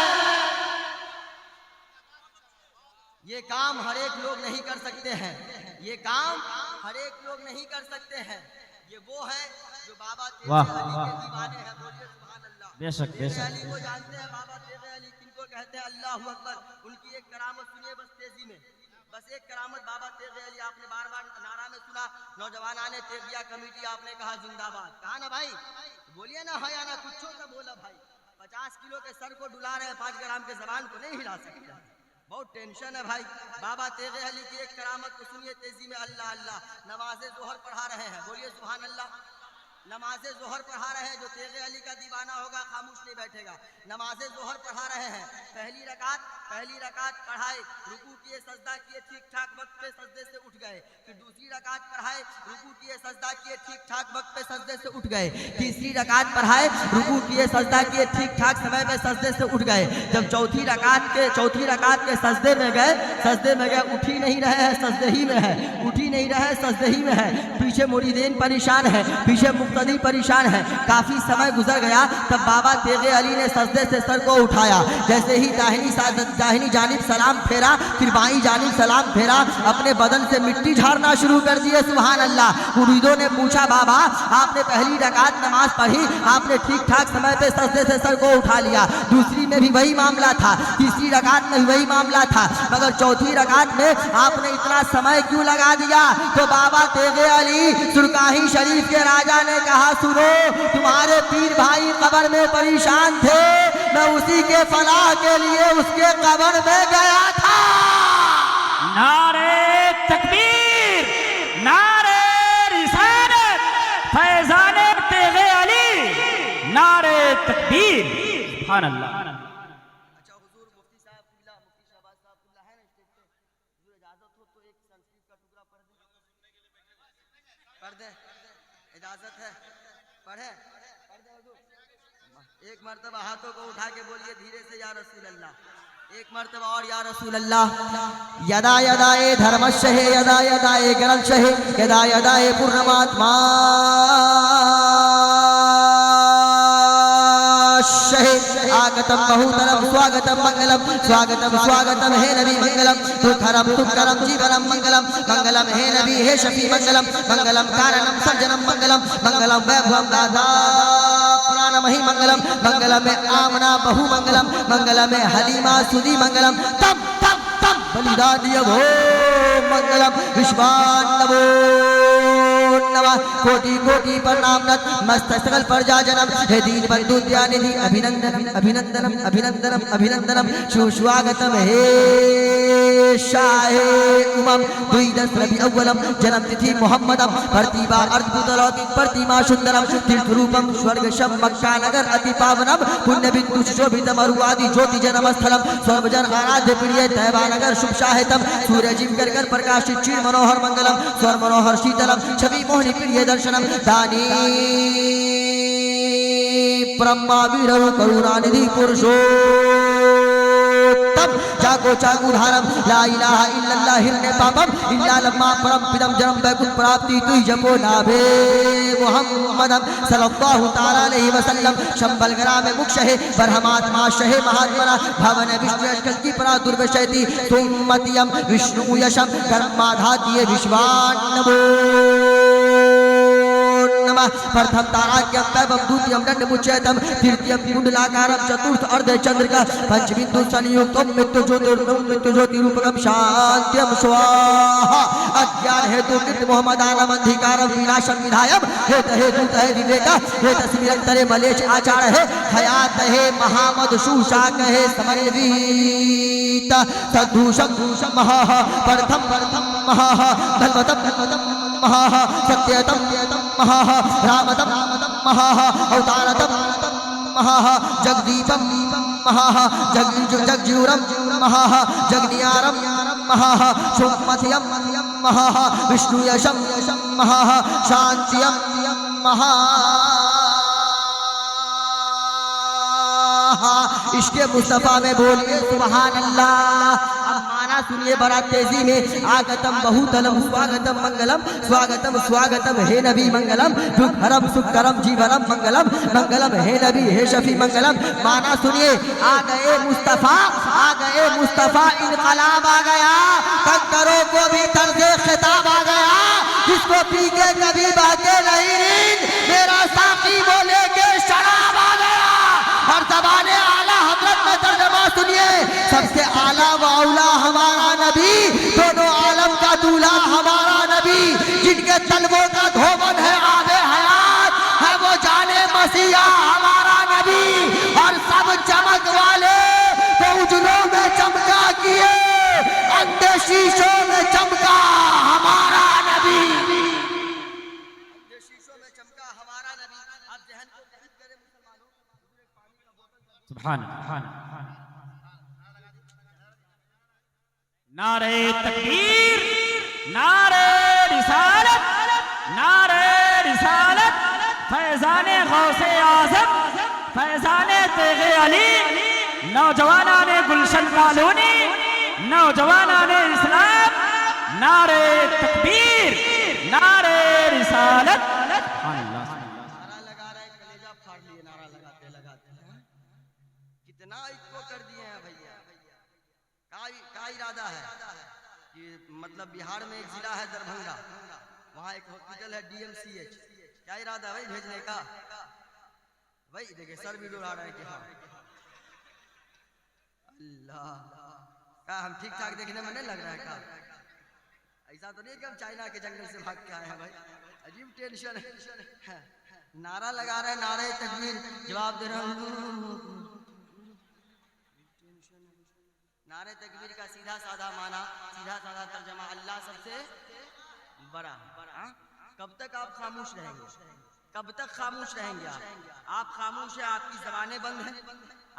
ये काम हर एक लोग नहीं कर सकते हैं, ये काम हर एक लोग नहीं कर सकते हैं। ये वो है जो बाबा तेरे अली के दीवाने हैं। बोलिए सुभान अल्लाह। बेशक बेशक अली को जानते हैं, बाबा तेरे अली किनको कहते हैं? अल्लाहु अकबर। उनकी एक करामत सुनिए बस तेजी में, बस एक करामत बाबा तेगे अली। आपने बार बार नारा में सुना, नौजवान आने तेगिया कमेटी, आपने कहा जिंदाबाद, कहा ना भाई, बोलिए ना है या ना, कुछ तो बोला भाई। 50 किलो के सर को डुला रहे, 5 ग्राम के जबान को नहीं हिला सकते, बहुत टेंशन है भाई। बाबा तेगे अली की एक करामत को सुनिए तेजी में। अल्लाह अल्लाह, नमाज़े जोहर पढ़ा रहे हैं, बोलिए सुभान अल्लाह। नमाज जोहर पढ़ा रहे हैं। जो तेगे अली का दीवाना होगा खामोश नहीं बैठेगा। नमाज जोहर पढ़ा रहे हैं। पहली रकात पढ़ाए, रुकू किए, सजदा किए, ठीक ठाक वक्त पे सजदे से उठ गए। फिर दूसरी रकात पढ़ाए, रुकू किए, सजदा किए, ठीक ठाक वक्त पे सजदे से उठ गए। तीसरी रकात पढ़ाए, रुकू किए, सजदा किए, ठीक ठाक समय पे सजदे से उठ गए। जब चौथी रकात के सजदे में गए, उठ ही नहीं रहे हैं, सजदे ही में है, उठ ही नहीं रहे, सजदे ही में है। पीछे मुरीदीन परेशान है, पीछे मुक्तदी परेशान है। काफी समय गुजर गया, तब बाबा तेगे अली ने सजदे से सर को उठाया। जैसे ही दाहिनी जानिब सलाम फेरा, फिर बाईं जानिब सलाम फेरा, अपने बदन से मिट्टी झाड़ना शुरू कर दिए। सुभान अल्लाह। मुरीदों ने पूछा, बाबा आपने पहली रकात नमाज पढ़ी, आपने ठीक ठाक समय पे सजदे से सर को उठा लिया, दूसरी में भी वही मामला था, तीसरी रकात में भी वही मामला था, मगर चौथी रकात में आपने इतना समय क्यों लगा दिया? तो बाबा तेगे अली सुरकाही शरीफ के राजा ने कहा, सुनो, तुम्हारे पीर भाई कब्र में परेशान थे, मैं उसी के फलाह के लिए उसके कब्र में गया था। नारे तकबीर, नारे रिसालत, फैजाने तेगे अली, नारे तकबीर। सुभान अल्लाह। अच्छा हुजूर मुफ्ती साहब कुल्ला, मुफ्ती शहबाज साहब कुल्ला है ना स्टेज पे, हुजूर इजाजत हो तो एक संस्कृत का टुकड़ा पढ़ दे, इजाजत है, पढ़े हुजूर। एक मर्तबा हाथों को उठा के बोलिए धीरे से, या रसूल अल्लाह। एक मर्तबा और, या रसूल अल्लाह। यदा यदा ए धर्मस्य है, यदा यदा ए ग्रंथ है, यदा यदा ए पूर्णमात्मा आगतम बहुतरम स्वागतम मंगलम, स्वागतम स्वागतम हे नबी मंगलम, तुखरम जीवनम मंगलम, मंगलम हे नबी हे शफी मंगलम, मंगलम कारणम सर्जनम मंगलम, मंगलम वैभवम दादा प्राणमहि मंगलम, मंगलम में आमना बहु मंगलम, मंगलम में हलीमा सुदी मंगलम, तम तम तम बलिदान भो मंगलम, विश्वान्नवो नमः, कोटि कोटि प्रणाम नत मस्त सकल प्रजा जनम, हे दीन बंधु दयानिधि अभिनंदनम अभिनंदनम अभिनंदनम अभिनंदनम, सुस्वागतम हे शाहे उमम, द्विदश रबी अव्वलम, जन्म तिथि मोहम्मदम, प्रतिभा अद्भुत लौकिक प्रतिमा सुंदरम, तीर्थ रूपम स्वर्ग शम मक्का नगर अति पावनम, पुण्य बिंदु शोभितम अरुआदि ज्योति जन्म स्थलम, सर्वजन आराध्य प्रिय तैबा नगर शुभ शाहितम, सूर्य जिम कर प्रकाशित चिर मनोहर मंगलम, स्वर मनोहर शीतलम, छवि मोहिनी प्रिय दर्शनम, दानी ब्रह्मा वीरव करुणानिधि पुरुषोत्तम, जागो चागु धारम, ला इलाहा इल्लल्लाह हिरण्य पापम, इल्ला लम्मा परम पिदम जन्म वैकुंठ प्राप्ति तुई जपो लाभे मुहम्मदम सल्लल्लाहु ताला अलैहि वसल्लम, शंबल ग्राम मुक्ष है ब्रह्मात्मा शहे महात्मना, भवन विष्णु अष्टक की परा दुर्वशयति तुमतियम, विष्णु यशम कर्माधातीय विश्वान्नवो प्रथम ताराक्यम दैवम द्वितीयम दंडमुच्चयतम, तृतीयम कुंडलाकारम, चतुर्थ अर्ध चंद्रिका, पंचबिंदु संयुक्तम, मृत्यु ज्योति रूपकम, शांत्यम स्वाहा, अज्ञान हेतु कृत मोहम्मदानम अंधिकारम, विनाशम विधायम, हेत विवेका, हेत स्मिरंतरे मलेश आचार है, हयात है महामद सुशाक है, समन्वित सदूषम महा, प्रथम महा, धन्वतम महा, सत्यतम महा, रामतम महा, अवतारतम महा, जगदीपम महा, जगजीवरम महा, जगनियारम महा, सोमथयम महा, विष्णु यशम महा, शांतियम महा। इसके मुस्तफा में बोलिए सुभान अल्लाह। अब माना सुनिए बड़ा तेजी में, आगतम बहुतलम स्वागतम मंगलम, स्वागतम स्वागतम हे नबी मंगलम, दुखहरम सुखकरम जीवनम मंगलम, मंगलम हे नबी हे शफी मंगलम। माना सुनिए, आ गए मुस्तफा, इनकलाब आ गया, कंकरों को भी तर्ज़े खिताब आ गया, जिसको पी के कभी बाके नहीं नींद, मेरा साकी बोले के शराब आ गया। हर ज़बाने आला हज़रत में तर्जुमा सुनिए, सबसे आला व औला हमारा नबी, दोनों आलम का दूल्हा हमारा नबी, जिनके तलवों का धोबन है आबे हयात, है वो जाने मसीहा हमारा नबी। और सब चमक वाले तो उजलों में चमका किए, अंधे शीशों में चमका हमारा नबी, शीशों में चमका हमारा नबी। सुभान नारे तकबीर, नारे रिसालत, नारे रिसालत, फैजाने गौसे आजम, फैजाने तेगे अली, नौजवानाने गुलशन कॉलोनी, नौजवानाने इस्लाम, नारे तकबीर, नारे रिसालत। नारा लगा रहे हैं, कलेजा फाड़ लिए नारा लगाते लगाते हैं। कितना इसको कर दिए हैं भैया। का इरादा है कि मतलब बिहार में एक जिला है दरभंगा, वहाँ एक हॉस्पिटल है DMCH, क्या इरादा है भाई भेजने का? भाई देखिए सर भी डोला रहे हैं कि हाँ अल्लाह का हम ठीक ठाक देखने में नहीं लग रहा है का? ऐसा तो नहीं कि हम चाइना के जंगल से भाग के आए हैं भाई, अजीब टेंशन है। नारा लगा रहे हैं, नारे तकबीर, जवाब दे रहा हूँ। नारे तकबीर का सीधा साधा माना, सीधा साधा तर्जमा, अल्लाह सबसे बड़ा। कब तक आप खामोश रहेंगे? कब तक खामोश रहेंगे? आप खामोश हैं, आपकी जबानें बंद हैं।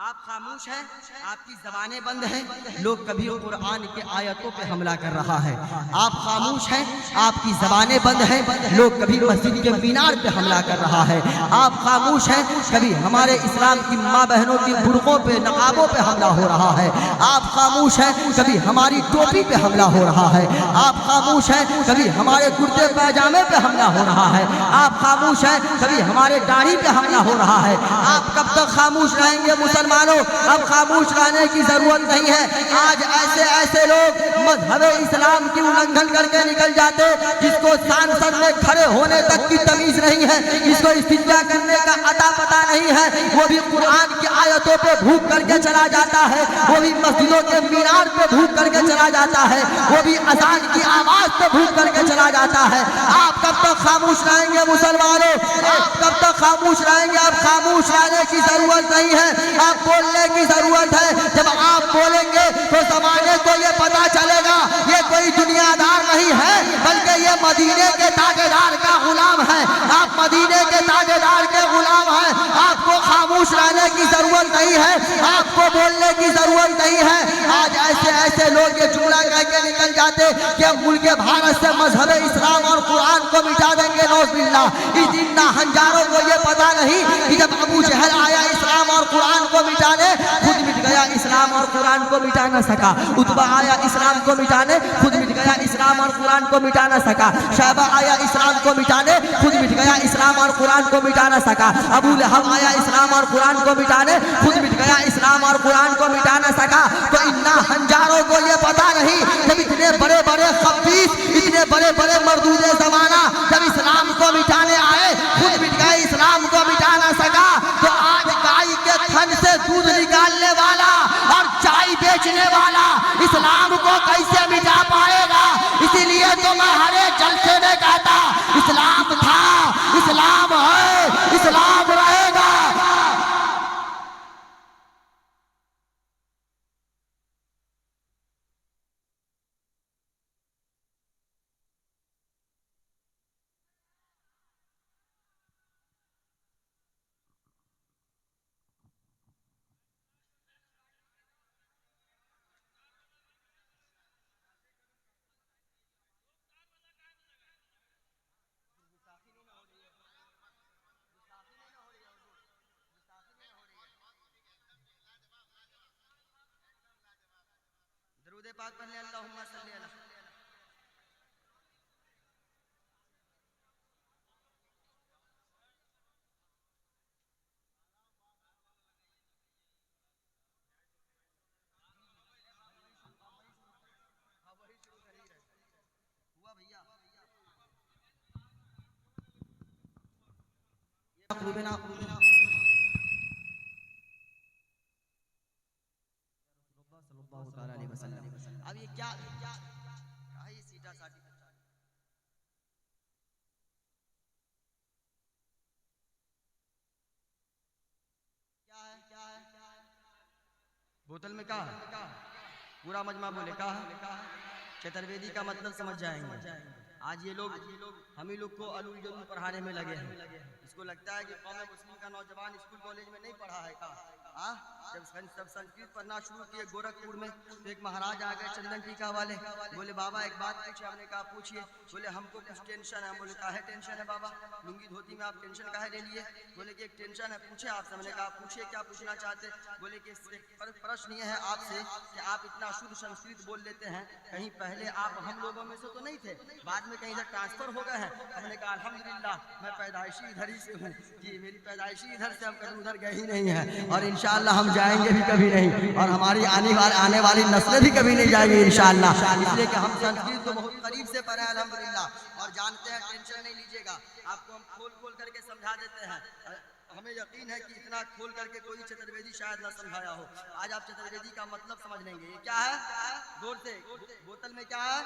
आप खामोश हैं, आपकी जबानें बंद हैं। लोग कभी कुरान के आयतों पे हमला कर रहा है। आप खामोश हैं, आपकी जबानें बंद हैं। लोग कभी मस्जिद के मीनार पे हमला कर रहा है। आप खामोश हैं, कभी हमारे इस्लाम की माँ बहनों की बुर्कों पे, नकाबों पे हमला हो रहा है। आप खामोश हैं, कभी हमारी टोपी पे हमला हो रहा है। आप खामोश हैं, कभी हमारे कुर्ते पैजामे पे हमला हो रहा है। आप खामोश हैं, कभी हमारे दाढ़ी पे हमला हो रहा है। आप कब तक खामोश रहेंगे मुसलमानों? अब खामोश रहने की जरूरत नहीं है। आज ऐसे ऐसे लोग मजहब इस्लाम की उल्लंघन करके निकल जाते, जिसको सांसद में खड़े होने तक की तमीज नहीं है, जिसको इस्तिजा करने का अता पता नहीं है, वो भी कुरान की आयतों पे भूख करके चला जाता है। वो भी मस्जिदों के मीनार पे भूख करके चला जाता है। वो भी अजान की आवाज पे भूख करके चला जाता है। आप कब तक खामोश रहेंगे मुसलमानों? आप कब तक खामोश रहेंगे? अब खामोश रहने की जरूरत नहीं है, आप बोलने की जरूरत है। जब आप बोलेंगे तो जमाने को ये पता चलेगा ये कोई दुनियादार नहीं है, बल्कि ये मदीने के ताबेदार का गुलाम है। आप मदीने के ताबेदार के गुलाम हैं। आपको खामोश रहने की जरूरत नहीं है, आपको बोलने की जरूरत नहीं है। आज ऐसे ऐसे लोग ये जुमला कह के निकल जाते कि मुल्क भारत से मजहब इस्लाम और कुरान को मिटा देंगे, नौज़बिल्लाह। इस दिन ना हंजारों को ये पता नहीं कि जब अबू जहल आया इस्लाम और कुरान को मिटाने, खुद मिट गया, इस्लाम और कुरान को मिटा न सका। उतबा आया इस्लाम को मिटाने, खुद मिट गया, इस्लाम और कुरान को मिटा न सका। शैबा आया इस्लाम को मिटाने, खुद मिट गया, इस्लाम और कुरान को मिटा न सका। अबू लहब आया इस्लाम और कुरान को मिटाने, खुद मिट गया, इस्लाम और कुरान को मिटा न सका। तो इन्ना हंजारों को ये पता नहीं जब इतने बड़े बड़े खबीस, इतने बड़े बड़े मरदूदे जमाना जब इस्लाम को मिटाने आए, खुद मिट गए, इस्लाम को मिटा न सका। तो आज गाय के थन से दूध निकालने वाला और चाय बेचने वाला इस्लाम को कैसे मिटा पाएगा? इसीलिए तो मैं हर एक जलसे में कहता, इस्लाम था, इस्लाम है, इस्लाम रहेगा। दरूद पाक पढ़ने, अल्लाहुम्मा सल्ली अला। हुआ भैया अब ये क्या ये सीटा साटी क्या है बोतल में क्या है? पूरा मजमा बोले क्या है? चतुर्वेदी का मतलब समझ जाएंगे। आज ये लोग हम ही लोग को अलूल जलूल पढ़ाने में लगे हैं। इसको लगता है कि कौम मुस्लिम का नौजवान स्कूल कॉलेज में नहीं पढ़ा है का? जब संस्कृत पढ़ना शुरू किए गोरखपुर में तो एक महाराज आ गए चंदन टीका वाले, बोले बाबा एक बात पूछे। हमने कहा पूछिए। बोले हमको कुछ टेंशन है। बोले काहे टेंशन है बाबा? लुंगी धोती में आप टेंशन काहे ले लिए? बोले कि एक टेंशन है, पूछे आपसे। हमने कहा पूछिए क्या पूछना चाहते? बोले कि प्रश्न ये है आपसे कि आप इतना शुद्ध संस्कृत बोल लेते हैं, कहीं पहले आप हम लोगों में से तो नहीं थे, बाद में कहीं इधर ट्रांसफर हो गए हैं? हमने कहा अल्हम्दुलिल्लाह मैं पैदाइशी इधर ही से हूँ कि मेरी पैदाइशी इधर से, हम कभी उधर गए ही नहीं है और इंशाअल्लाह हम जाएंगे भी कभी नहीं, और हमारी आने वाली नस्लें भी कभी नहीं जाएंगी इंशाअल्लाह। इसलिए कि हम संस्कृत को बहुत करीब से पढ़े अल्हम्दुलिल्लाह और जानते हैं। टेंशन नहीं लीजिएगा, आपको हम खोल खोल करके समझा देते हैं। हमें यकीन है कि इतना खोल करके कोई चतुर्वेदी शायद ना समझाया हो। आज आप चतुर्वेदी का मतलब समझ लेंगे। ये क्या है? जोर से, बोतल में क्या है?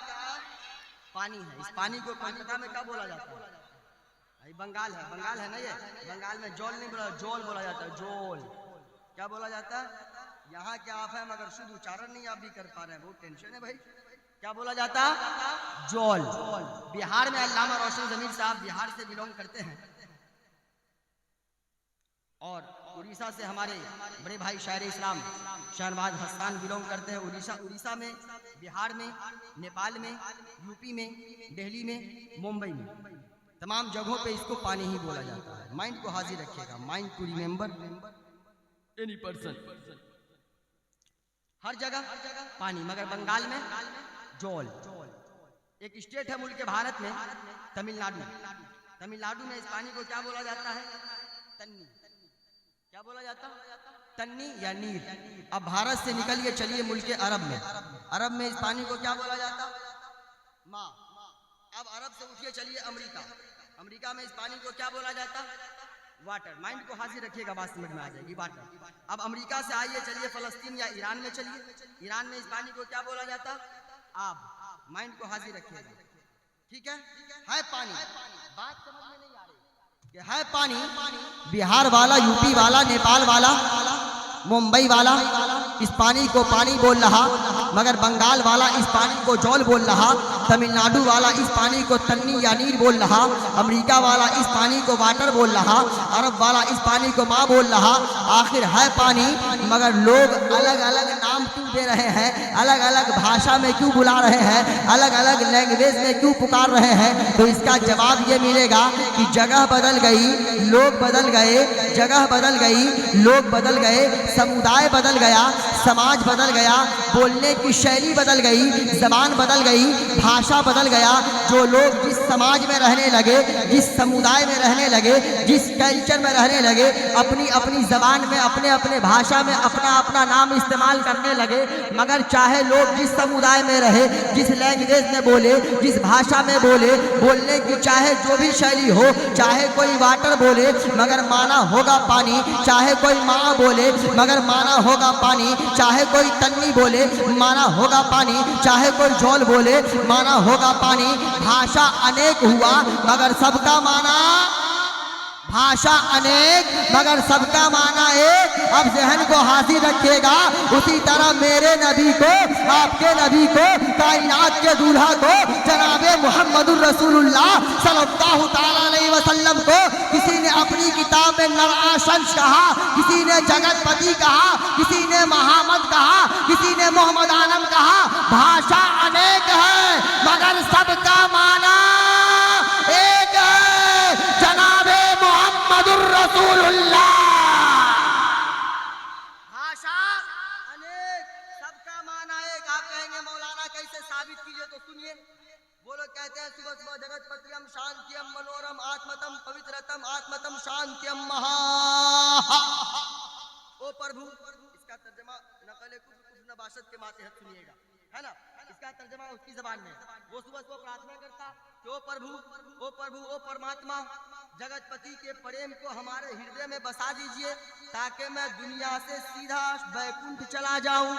पानी है। इस पानी को कोलकाता में क्या बोला जाता है? बंगाल है, बंगाल है ना ये? बंगाल में जौल नहीं बोला, जौल बोला जाता है। जौल क्या बोला जाता है? यहाँ क्या आप है मगर शुद्ध उच्चारण नहीं आप भी कर पा रहे हैं, बहुत टेंशन है भाई। क्या बोला जाता है? जौल। बिहार में अल्लामा रोशन जमीर साहब बिहार से बिलोंग करते हैं और उड़ीसा से हमारे बड़े भाई शायर इस्लाम शहनवाज हसन बिलोंग करते हैं। उड़ीसा में, बिहार में, नेपाल में, यूपी में, दिल्ली में, मुंबई में, तमाम जगहों पे इसको पानी ही बोला जाता है। माइंड को हाजिर रखिएगा, mind to remember any person. हर जगह पानी, मगर बंगाल में जौल। एक स्टेट है मुल्क भारत में तमिलनाडु। तमिलनाडु में इस पानी को क्या बोला जाता है? तन्नी। क्या बोला जाता है? तन्नी या नीर। अब भारत से निकलिए चलिए मुल्क अरब में। अरब में इस पानी को क्या बोला जाता? माँ। अब अरब से उठिए चलिए अमेरिका। अमेरिका में इस पानी को क्या बोला जाता? वाटर। माइंड को हाजिर रखिएगा, बात समझ में आ जाएगी। वाटर। अब अमेरिका से आइए चलिए फलस्तीन या ईरान में चलिए। ईरान में इस पानी को क्या बोला जाता? आब। माइंड को हाजिर रखिएगा, ठीक है पानी। बात समझ में नहीं आ रही कि है पानी। बिहार वाला, यूपी वाला, नेपाल वाला, मुंबई वाला इस पानी को पानी बोल रहा, मगर बंगाल वाला इस पानी को जौल बोल रहा, तमिलनाडु वाला इस पानी को तन्नी या नीर बोल रहा, अमेरिका वाला इस पानी को वाटर बोल रहा, अरब वाला इस पानी को माँ बोल रहा। आखिर है पानी, मगर लोग अलग अलग नाम क्यों दे रहे हैं, अलग अलग भाषा में क्यों बुला रहे हैं, अलग अलग लैंग्वेज में क्यों पुकार रहे हैं? तो इसका जवाब ये मिलेगा कि जगह बदल गई, लोग बदल गए, जगह बदल गई, लोग बदल गए, समुदाय बदल गया, समाज बदल गया, बोलने की शैली बदल गई, जबान बदल गई, भाषा बदल गया। जो लोग जिस समाज में रहने लगे, जिस समुदाय में रहने लगे, जिस कल्चर में रहने लगे, अपनी अपनी जबान में, अपने अपने भाषा में अपना अपना नाम इस्तेमाल करने लगे। मगर चाहे लोग जिस समुदाय में रहे, जिस लैंग्वेज में बोले, जिस भाषा में बोले, बोलने की चाहे जो भी शैली हो, चाहे कोई वाटर बोले मगर माना होगा पानी, चाहे कोई माँ बोले मगर माना होगा पानी, चाहे कोई तन्नी बोले माना होगा पानी, चाहे कोई झोल बोले माना होगा पानी। भाषा अनेक हुआ मगर सबका माना, भाषा अनेक मगर सबका माना एक। अब जहन को हाजिर रखिएगा। उसी तरह मेरे नबी को, आपके नबी को, कायनात के दूल्हा को, जनाबे मुहम्मदुर रसूलुल्लाह सल्लल्लाहु तआला अलैहि वसल्लम को किसी ने अपनी किताब में नरआशंस कहा, किसी ने जगतपति कहा, किसी ने महामद कहा, किसी ने मोहम्मद आलम कहा। भाषा अनेक है मगर सबका माना एक है, जनाबे मुहम्मदुर रसूलुल्लाह। भाषा अनेक, सबका माना एक। आप कहेंगे मौलाना कैसे साबित कीजिए, तो सुनिए। वो लोग कहते हैं सुबह सुबह जगतपतियम शांतियम मनोरम आत्मतम पवित्रतम आत्मतम शांतियम महा। ओ प्रभु, इसका तर्जमा नकले कुछ नबाशत के मातहत सुनिएगा, है ना? इसका तर्जमा उसकी जबान में। वो सुबह सुबह प्रार्थना करता कि ओ प्रभु, ओ प्रभु, ओ परमात्मा, जगतपति के प्रेम को हमारे हृदय में बसा दीजिए ताकि मैं दुनिया से सीधा बैकुंठ चला जाऊं।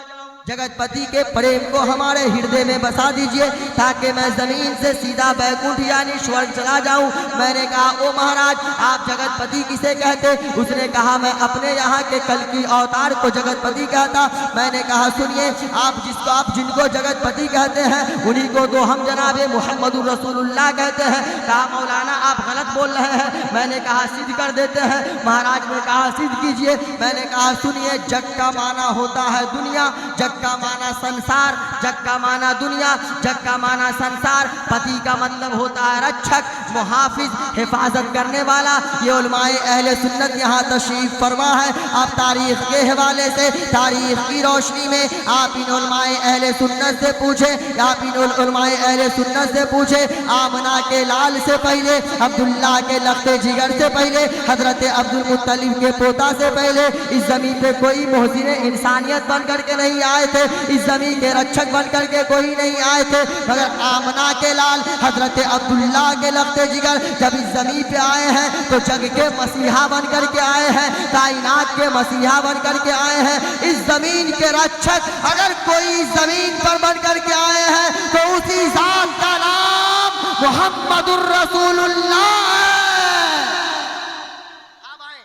जगतपति के प्रेम को हमारे हृदय में बसा दीजिए ताकि मैं जमीन से सीधा बैकुंठ यानी स्वर्ग चला जाऊं। मैंने कहा ओ महाराज, आप जगतपति किसे कहते? उसने कहा मैं अपने यहाँ के कल की अवतार को जगतपति कहता। मैंने कहा सुनिए, आप जिनको जगतपति बृहस्पति कहते हैं, उन्हीं को तो हम जनाबे मुहम्मदुर रसूलुल्लाह कहते हैं। कहा मौलाना आप गलत बोल रहे हैं। मैंने कहा सिद्ध कर देते हैं। महाराज ने कहा सिद्ध कीजिए। मैंने कहा सुनिए, जग का माना होता है दुनिया, जग का माना संसार, जग का माना दुनिया, जग का माना संसार। पति का मतलब होता है रक्षक, मुहाफिज, हिफाजत करने वाला। ये उलमाए अहले सुन्नत यहाँ तशरीफ फरमा है। आप तारीख के हवाले से, तारीख की रोशनी में आप इन उलमाए अहले सुन्नत से पूछे, आप इन उलमाए अहले सुन्नत से पूछे। आमना के लाल से पहले, अब्दुल्ला के लख्ते जिगर से पहले, हजरत अब्दुल मुत्तलिब के पोता से पहले इस जमीन पे कोई मोहसिन इंसानियत बन करके नहीं आए थे। इस जमीन के रक्षक बन करके कोई नहीं आए थे, मगर आमना के लाल हजरत अब्दुल्ला के लख्ते जिगर जब इस जमीन पे आए हैं तो जग के मसीहा बन करके आए हैं, कायनात के मसीहा बन करके आए हैं। इस जमीन के रक्षक अगर कोई जमीन पर बन करके आए हैं तो उसी जात का नाम मुहम्मदुर रसूलुल्लाह है। अब आए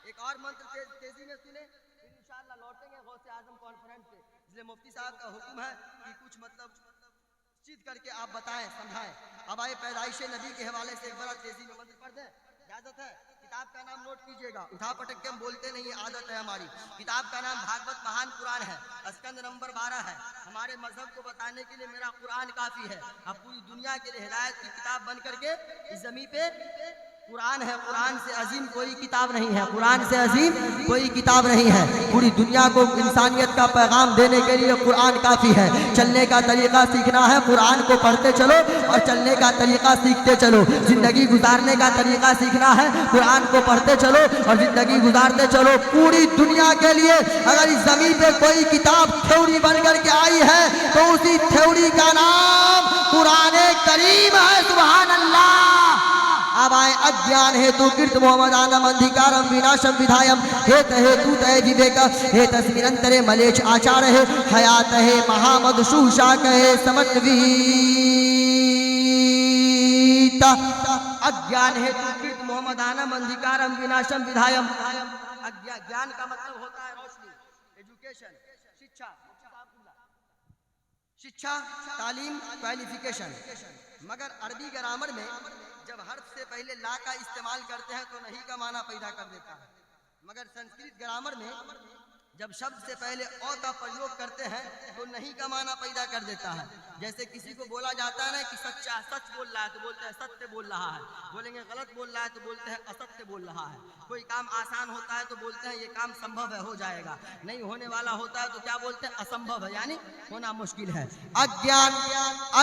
एक और मंत्र तेजी में सुने, फिर इंशाअल्लाह लौटेंगे गौसे आजम कॉन्फ्रेंस पे। इसलिए मुफ्ती साहब का हुक्म है कि कुछ मतलब चित करके आप बताएं, समझाएं। अब आए पैदाइश नबी के हवाले से एक बड़ा तेजी में मंत्र पढ़ दें, इजाजत है। किताब का नाम नोट कीजिएगा, उठा पटक के हम बोलते नहीं, आदत है हमारी। किताब का नाम भागवत महान कुरान है, स्कंद नंबर 12 है। हमारे मजहब को बताने के लिए मेरा कुरान काफी है। अब पूरी दुनिया के लिए हिदायत की किताब बन करके इस जमीन पे कुरान है। कुरान से अजीम कोई किताब नहीं है, कुरान से अजीम कोई किताब नहीं है। पूरी दुनिया को इंसानियत का पैगाम देने के लिए कुरान काफ़ी है। चलने का तरीका सीखना है, कुरान को पढ़ते चलो और चलने का तरीका सीखते चलो। ज़िंदगी गुजारने का तरीका सीखना है, कुरान को पढ़ते चलो और ज़िंदगी गुजारते चलो। पूरी दुनिया के लिए अगर इस ज़मीन पे कोई किताब थ्योरी बन कर के आई है तो उसी थ्योरी का नाम कुरान करीम है। सुभान अल्लाह। अब आए अज्ञान हेतु कीर्त मोहम्मद आनम अंधिकारम विनाशम विधायम हेत हेतु तय विवेक हे तस्मिरंतरे मलेच आचार है हयात है महामद सुषा कहे समन्वित। अज्ञान हेतु कीर्त मोहम्मद आनम अंधिकारम विनाशम विधायम। ज्ञान का मतलब होता है रोशनी, एजुकेशन, शिक्षा, शिक्षा, तालीम, क्वालिफिकेशन। मगर अरबी ग्रामर में जब हर्फ से पहले ला का इस्तेमाल करते हैं तो नहीं का माना पैदा कर देता है। मगर संस्कृत ग्रामर में जब शब्द से पहले औ का प्रयोग करते हैं तो नहीं का माना पैदा कर देता है। जैसे किसी को बोला जाता है ना कि सच्चा सच बोल रहा है तो बोलते हैं सत्य बोल रहा है, बोलेंगे गलत बोल रहा है तो बोलते हैं असत्य बोल रहा है। कोई काम आसान होता है तो बोलते हैं ये काम संभव है, हो जाएगा। नहीं होने वाला होता है तो क्या बोलते हैं, असंभव है, यानी होना मुश्किल है। अज्ञान,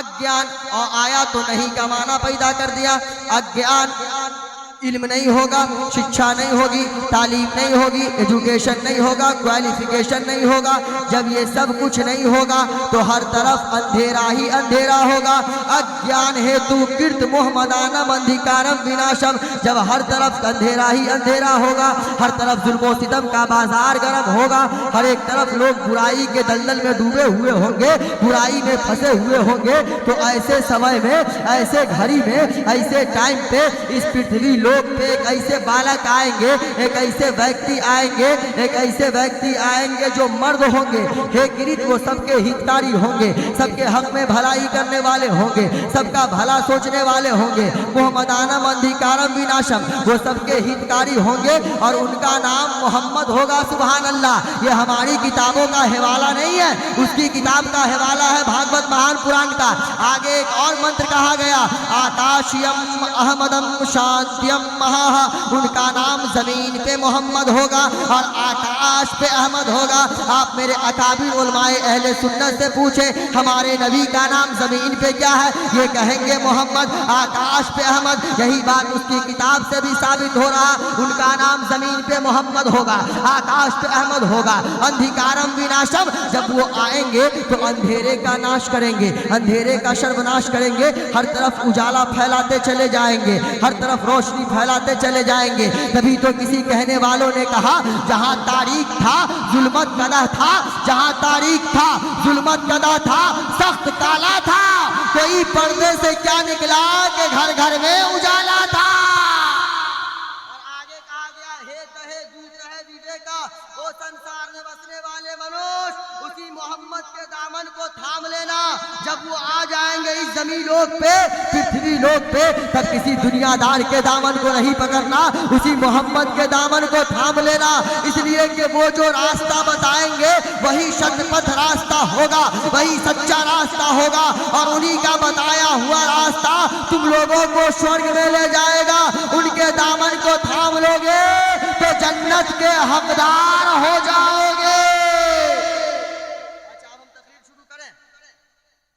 अज्ञान और आया तो नहीं का माना पैदा कर दिया। अज्ञान, इल्म नहीं होगा, शिक्षा नहीं होगी, तालीम नहीं होगी, एजुकेशन नहीं होगा, क्वालिफिकेशन नहीं होगा। जब ये सब कुछ नहीं होगा तो हर तरफ अंधेरा ही अंधेरा होगा। अज्ञान हेतु कीर्त मोहम्मदानम अंधिकारम विनाशम। जब हर तरफ अंधेरा ही अंधेरा होगा, हर तरफ जुल्म सितम का बाजार गर्म होगा, हर एक तरफ लोग बुराई के दलदल में डूबे हुए होंगे, बुराई में फंसे हुए होंगे, तो ऐसे समय में, ऐसे घड़ी में, ऐसे टाइम पे इस पृथ्वी लोग पे एक ऐसे बालक आएंगे, एक ऐसे व्यक्ति आएंगे, एक ऐसे व्यक्ति आएंगे जो मर्द होंगे। हे गिरित, वो सबके हितकारी होंगे, सबके हक में भलाई करने वाले होंगे, सबका भला सोचने वाले होंगे। मोहम्मदानम अंधिकारम विनाशम, वो सबके हितकारी होंगे और उनका नाम मोहम्मद होगा। सुभान अल्लाह। ये हमारी किताबों का हवाला नहीं है, उसकी किताब का हवाला है भागवत महान पुराण का। आगे एक और मंत्र कहा गया, आकाशियम अहमदम शांतियम महा। उनका नाम जमीन पे मोहम्मद होगा और आकाश पे अहमद होगा। आप मेरे अकाबिर उलमाए अहले सुन्नत से पूछे हमारे नबी का नाम जमीन पे क्या है, ये कहेंगे मोहम्मद, आकाश पे अहमद। यही बात उसकी किताब से भी साबित हो रहा, उनका नाम जमीन पे मोहम्मद होगा, आकाश पे अहमद होगा। अंधिकारम विनाशम, जब वो आएंगे तो अंधेरे का नाश करेंगे, अंधेरे का सर्वनाश करेंगे। हर तरफ उजाला फैलाते चले जाएंगे, हर तरफ रोशनी फैलाते चले जाएंगे। तभी तो किसी कहने वालों ने कहा, जहां तारीख था जुल्मत गदा था, जहां तारीख था जुल्मत गदा था, सख्त काला था, कोई पर्दे से क्या निकला कि घर घर में उजाला था। और आगे कहा गया, हे कहे दूत रहे विवेका, ओ संसार में बसने वाले मनुष्य, उसी मोहम्मद के दामन को थाम लेना। जब वो आ जाएंगे इस जमीन लोक पे, पृथ्वी लोक पे, तब किसी दुनियादार के दामन को नहीं पकड़ना, उसी मोहम्मद के दामन को थाम लेना। इसलिए कि वो जो रास्ता बताएंगे वही सतपथ रास्ता होगा, वही सच्चा रास्ता होगा, और उन्हीं का बताया हुआ रास्ता तुम लोगों को स्वर्ग में ले जाएगा। उनके दामन को थाम लोगे तो जन्नत के हकदार हो जाओगे। अच्छा, अब हम तकरीर शुरू करें,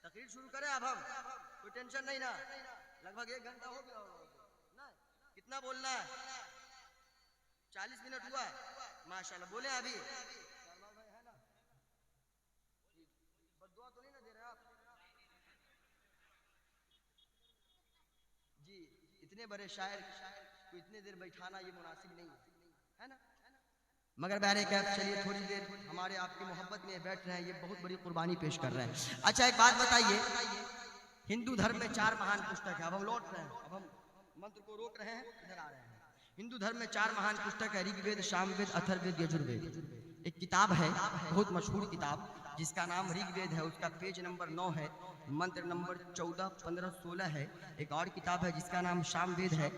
तकरीर शुरू करें। अब हम कोई टेंशन नहीं ना, लगभग 1 घंटा हो गया ना। कितना बोलना है? 40 मिनट हुआ। माशाल्लाह, बोले अभी बद्दुआ तो नहीं ना दे रहे आप जी? इतने बड़े शायर को इतने देर बैठाना ये मुनासिब नहीं है ना। मगर बहरे कैफ, चलिए थोड़ी देर हमारे आपकी मोहब्बत में बैठ रहे हैं, ये बहुत बड़ी कुर्बानी पेश कर रहे हैं। अच्छा, एक बात बताइए, हिंदू धर्म में 4 महान पुस्तक है। अब हम लौट रहे हैं, अब हम मंत्र को रोक रहे हैं, इधर आ रहे हैं। हिंदू धर्म में 4 महान पुस्तक है, ऋग्वेद, सामवेद, अथर्ववेद, यजुर्वेद। एक किताब है, बहुत मशहूर किताब, जिसका नाम ऋग्वेद है, उसका पेज नंबर 9 है, मंत्र नंबर 14, 15, 16 है। एक और किताब है जिसका नाम सामवेद है,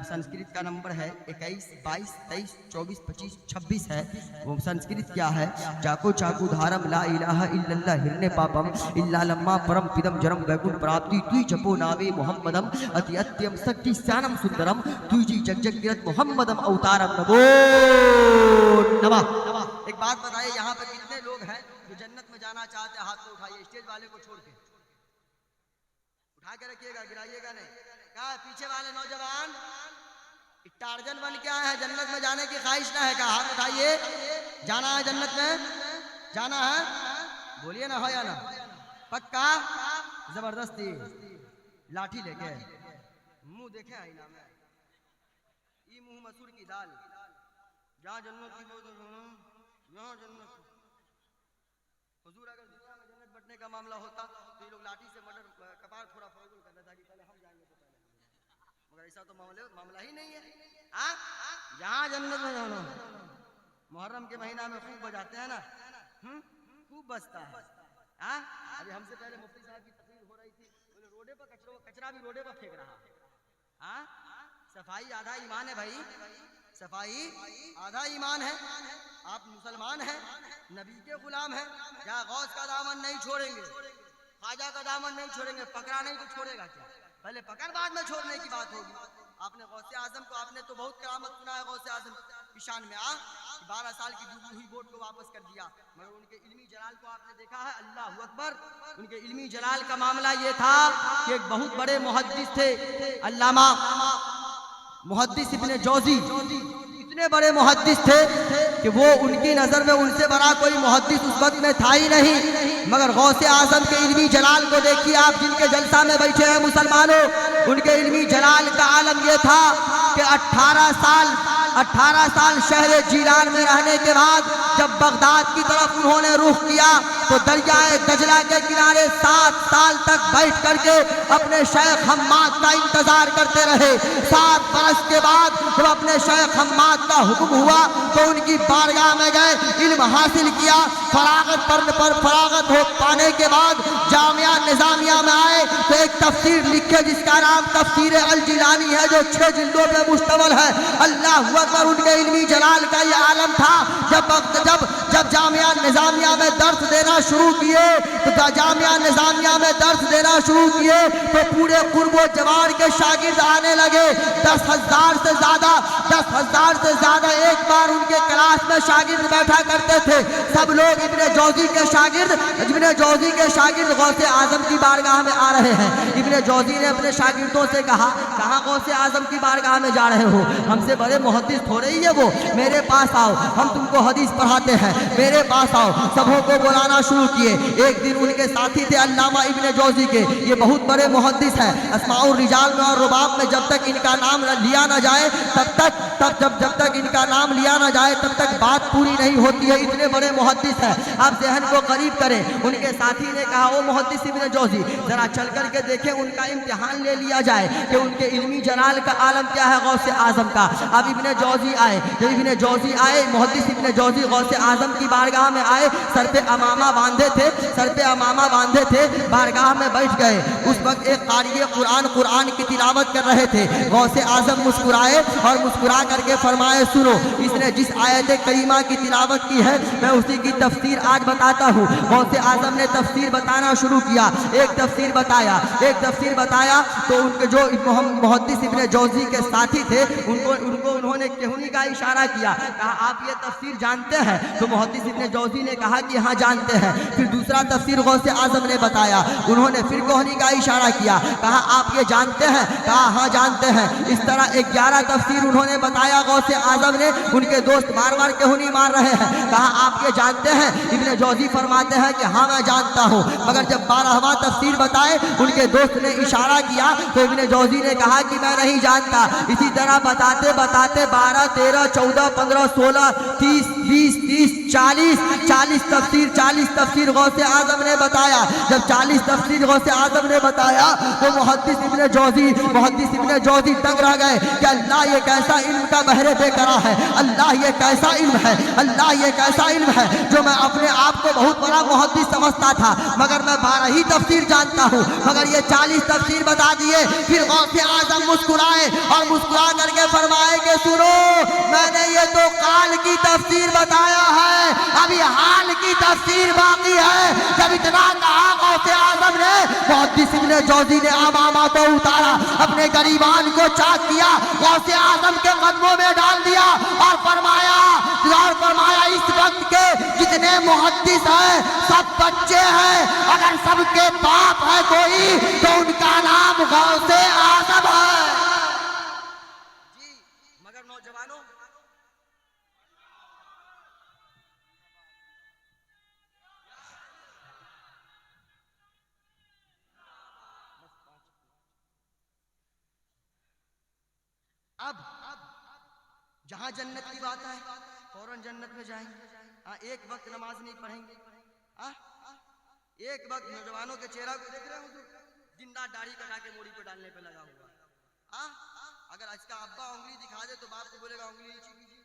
संस्कृत का नंबर है 21, 22, 23, 24, 25, 26 है। वो संस्कृत क्या है? चाको चाकू धारम ला इलाहा इल्लल्लाह हिरण्य पापम इल्ला लम्मा परम पिदम जरम वैकुंठ प्राप्ति तुई जपो नावे मोहम्मदम अति अत्यम शक्ति स्यानम सुंदरम तुई जी जग जग गिरत मोहम्मदम अवतारम नमो नमः। एक बात बताइए, यहाँ पे कितने लोग हैं जो जन्नत में जाना चाहते हैं? हाथ को उठाइए, स्टेज वाले को छोड़ के उठा के रखिएगा, गिराइएगा नहीं। क्या पीछे वाले नौजवान टार्जन बन के आए हैं, जन्नत में जाने की ख्वाहिश ना है क्या? हाथ उठाइए। जाना है जन्नत में, जाना है? बोलिए ना, हो या ना? पक्का? जबरदस्ती लाठी लेके मुंह देखे आईना में, ये मुंह मसूर की दाल, जहाँ जन्नत की यहाँ जन्नत। हुजूर अगर दुनिया में जन्नत बंटने का मामला होता तो ये लोग लाठी से मर्डर कपार थोड़ा फरोगल करता था कि पहले हम जाएंगे तो पहले, मगर ऐसा तो मामला ही नहीं है। जहाँ जन्नत में जाना, मुहर्रम के महीना में खूब बजाते हैं ना, खूब बजता है। अभी हमसे पहले मुफ्ती साहब की तकरीर हो रही थी, बोले रोडे पर कचरा भी रोडे पर फेंक रहा है। सफाई आधा ईमान है भाई, सफाई आधा ईमान है। आप मुसलमान हैं, नबी के गुलाम हैं, क्या गौस का दामन नहीं छोड़ेंगे, ख्वाजा का दामन नहीं छोड़ेंगे? पकड़ा नहीं तो छोड़ेगा क्या? पहले पकड़, बाद में छोड़ने की बात होगी। आपने गौसे आजम को, आपने तो बहुत करामत सुना है गौसे आजम की शान में, 12 साल की डूबी हुई बोट को वापस कर दिया, मगर उनके इल्मी जलाल को आपने देखा है? अल्लाह अकबर। उनके इल्मी जलाल का मामला ये था कि एक बहुत बड़े मुहद्दिस थे, अल्लामा मुहद्दिस इब्ने जौजी। इतने बड़े मुहद्दिस थे कि वो, उनकी नजर में उनसे बड़ा कोई मुहद्दिस उस वक्त में था ही नहीं। मगर गौसे आजम के इल्मी जलाल को देखिए आप, जिनके जलसा में बैठे हैं मुसलमानों, उनके इल्मी जलाल का आलम यह था कि 18 साल शहर जीलान में रहने के बाद जब बगदाद की तरफ उन्होंने रुख किया तो दरियाए दजला के किनारे 7 साल तक बैठ करके अपने शेख हम्माद का इंतजार करते रहे। 7 बरस के बाद जब अपने शेख हम्माद का हुक्म हुआ तो उनकी बारगाह में गए, इल्म हासिल किया। फरागत पर फरागत हो पाने के बाद जामिया निजामिया में आए तो एक तफसीर लिखे जिसका नाम तफसीर अल जिलानी है, जो 6 जिल्दों पे मुश्तमिल है। अल्लाह अकबर। उनके इल्मी जलाल का ये आलम था। जब जामिया निजामिया में दर्स देना शुरू किए तो जामिया निजामिया में दर्स देना शुरू किए तो पूरे कुर्बो जवार के शागिर्द आने लगे। 10,000 से ज्यादा एक बार उनके क्लास में शागिर्द बैठा करते थे। सब लोग इब्ने जौजी के शागिर्द गौसे आजम की बारगाह में आ रहे हैं। इब्ने जौजी ने अपने शागिर्दों से कहा, कहाँ गौसे आजम की बारगाह में जा रहे हो? हमसे बड़े मुहद्दिस हो रही है वो, मेरे पास आओ, हम तुमको हदीस पढ़ाते हैं, मेरे पास आओ। सबों को बुलाना शुरू किए। एक दिन उनके साथी थे अल्लामा इब्ने जौजी के, ये बहुत बड़े मुहद्दिस हैं। अस्माउर रिजाल में और रुबाब में जब तक इनका नाम लिया ना जाए तब जब तक इनका नाम लिया ना जाए तब तक बात पूरी नहीं होती है। इतने बड़े मुहद्दिस हैं, आप ज़हन को करीब करें। उनके साथी ने कहा, ओ मुहद्दिस इब्न जौज़ी, जरा चल कर के देखें, उनका इम्तिहान ले लिया जाए कि उनके इल्मी जलाल का आलम क्या है गौसे आजम का। अब इब्न जौज़ी आए, जब इब्न जौज़ी आए, मुहद्दिस इब्न जौज़ी गौसे आजम की बारगाह में आए, सर पे अमामा बांधे थे, सर पे अमामा बांधे थे, बारगाह में बैठ गए। उस वक्त एक क़ारी कुरान की तिलावत कर रहे थे। गौसे आजम मुस्कुराए और मुस्कुरा करके फरमाए, सुनो, इसने जिस आयत करीमा की तिलावत की है मैं उसी की तफसीर आज बताता हूँ। गौसे आजम ने तफसीर बताना शुरू किया। एक तफसीर बताया तो उनके जो मुहद्दिस इब्न जौज़ी के साथी थे उनको उन्होंने केहुनी का इशारा किया, कहा आप ये तफसीर जानते हैं? तो मुहद्दिस इब्न जौज़ी ने कहा कि हाँ जानते हैं। फिर दूसरा तफसीर गौसे आजम ने बताया, उन्होंने फिर कोहनी का इशारा किया, कहा आप ये जानते हैं? कहा हाँ जानते हैं। इस तरह 11 तफसीर उन्होंने बताया गौसे आजम ने। उनके दोस्त बार बार केहुनी मार रहे हैं, कहा आप ये जानते हैं? इब्न जौज़ी फरमाते हैं कि हाँ मैं जानता हूँ। मगर जब 12वां तफसीर बताए उनके दोस्त ने इशारा किया तो इब्न जौज़ी ने कहा कि मैं नहीं जानता। इसी तरह बताते बताते 12, 13, 14, 15, 16, 30, 20, 30, 40 तफसीर गौसे आजम ने बताया। जब 40 तफसीर गौसे आजम ने बताया तो मुहद्दिस इब्न जौज़ी दंग रह गए कि अल्लाह ये कैसा इल्म का बहरे बेकरार है, अल्लाह ये कैसा इल्म है, अल्लाह ये कैसा इल्म है जो मैं अपने आप को बहुत बड़ा मुहद्दिस समझता था मगर मैं 12 ही तफसीर जानता हूँ, मगर ये 40 तफसीर बता दिए। फिर गौसे आजम मुस्कुराए और मुस्कुरा करके फरमाए कि सुनो, मैंने ये तो काल की तफसीर बताया है, अभी हाल की तफसीर बाकी है। जब इतना कहा गौसे आजम ने, मुहद्दिस इब्न जौज़ी ने अमामा को उतारा, अपने गरीबान को चाक किया, गौसे आजम के कदमों में डाल दिया और फरमाया इस वक्त के जितने मुहद्दिस हैं सब बच्चे हैं, अगर सबके बाप है कोई तो उनका नाम गौसे आजम है। जी, मगर नौजवानों अब जहां जन्नत की बात है फौरन जन्नत में जाएंगे। एक वक्त नमाज नहीं पढ़ेंगे। एक वक्त नौजवानों के चेहरा को देख रहे हो, दिन रात दाढ़ी कटा के मोड़ी पे डालने पे लगा हुआ। अगर इसका अब्बा उंगली दिखा दे तो बाप को बोलेगा उंगली नीचे कीजिए,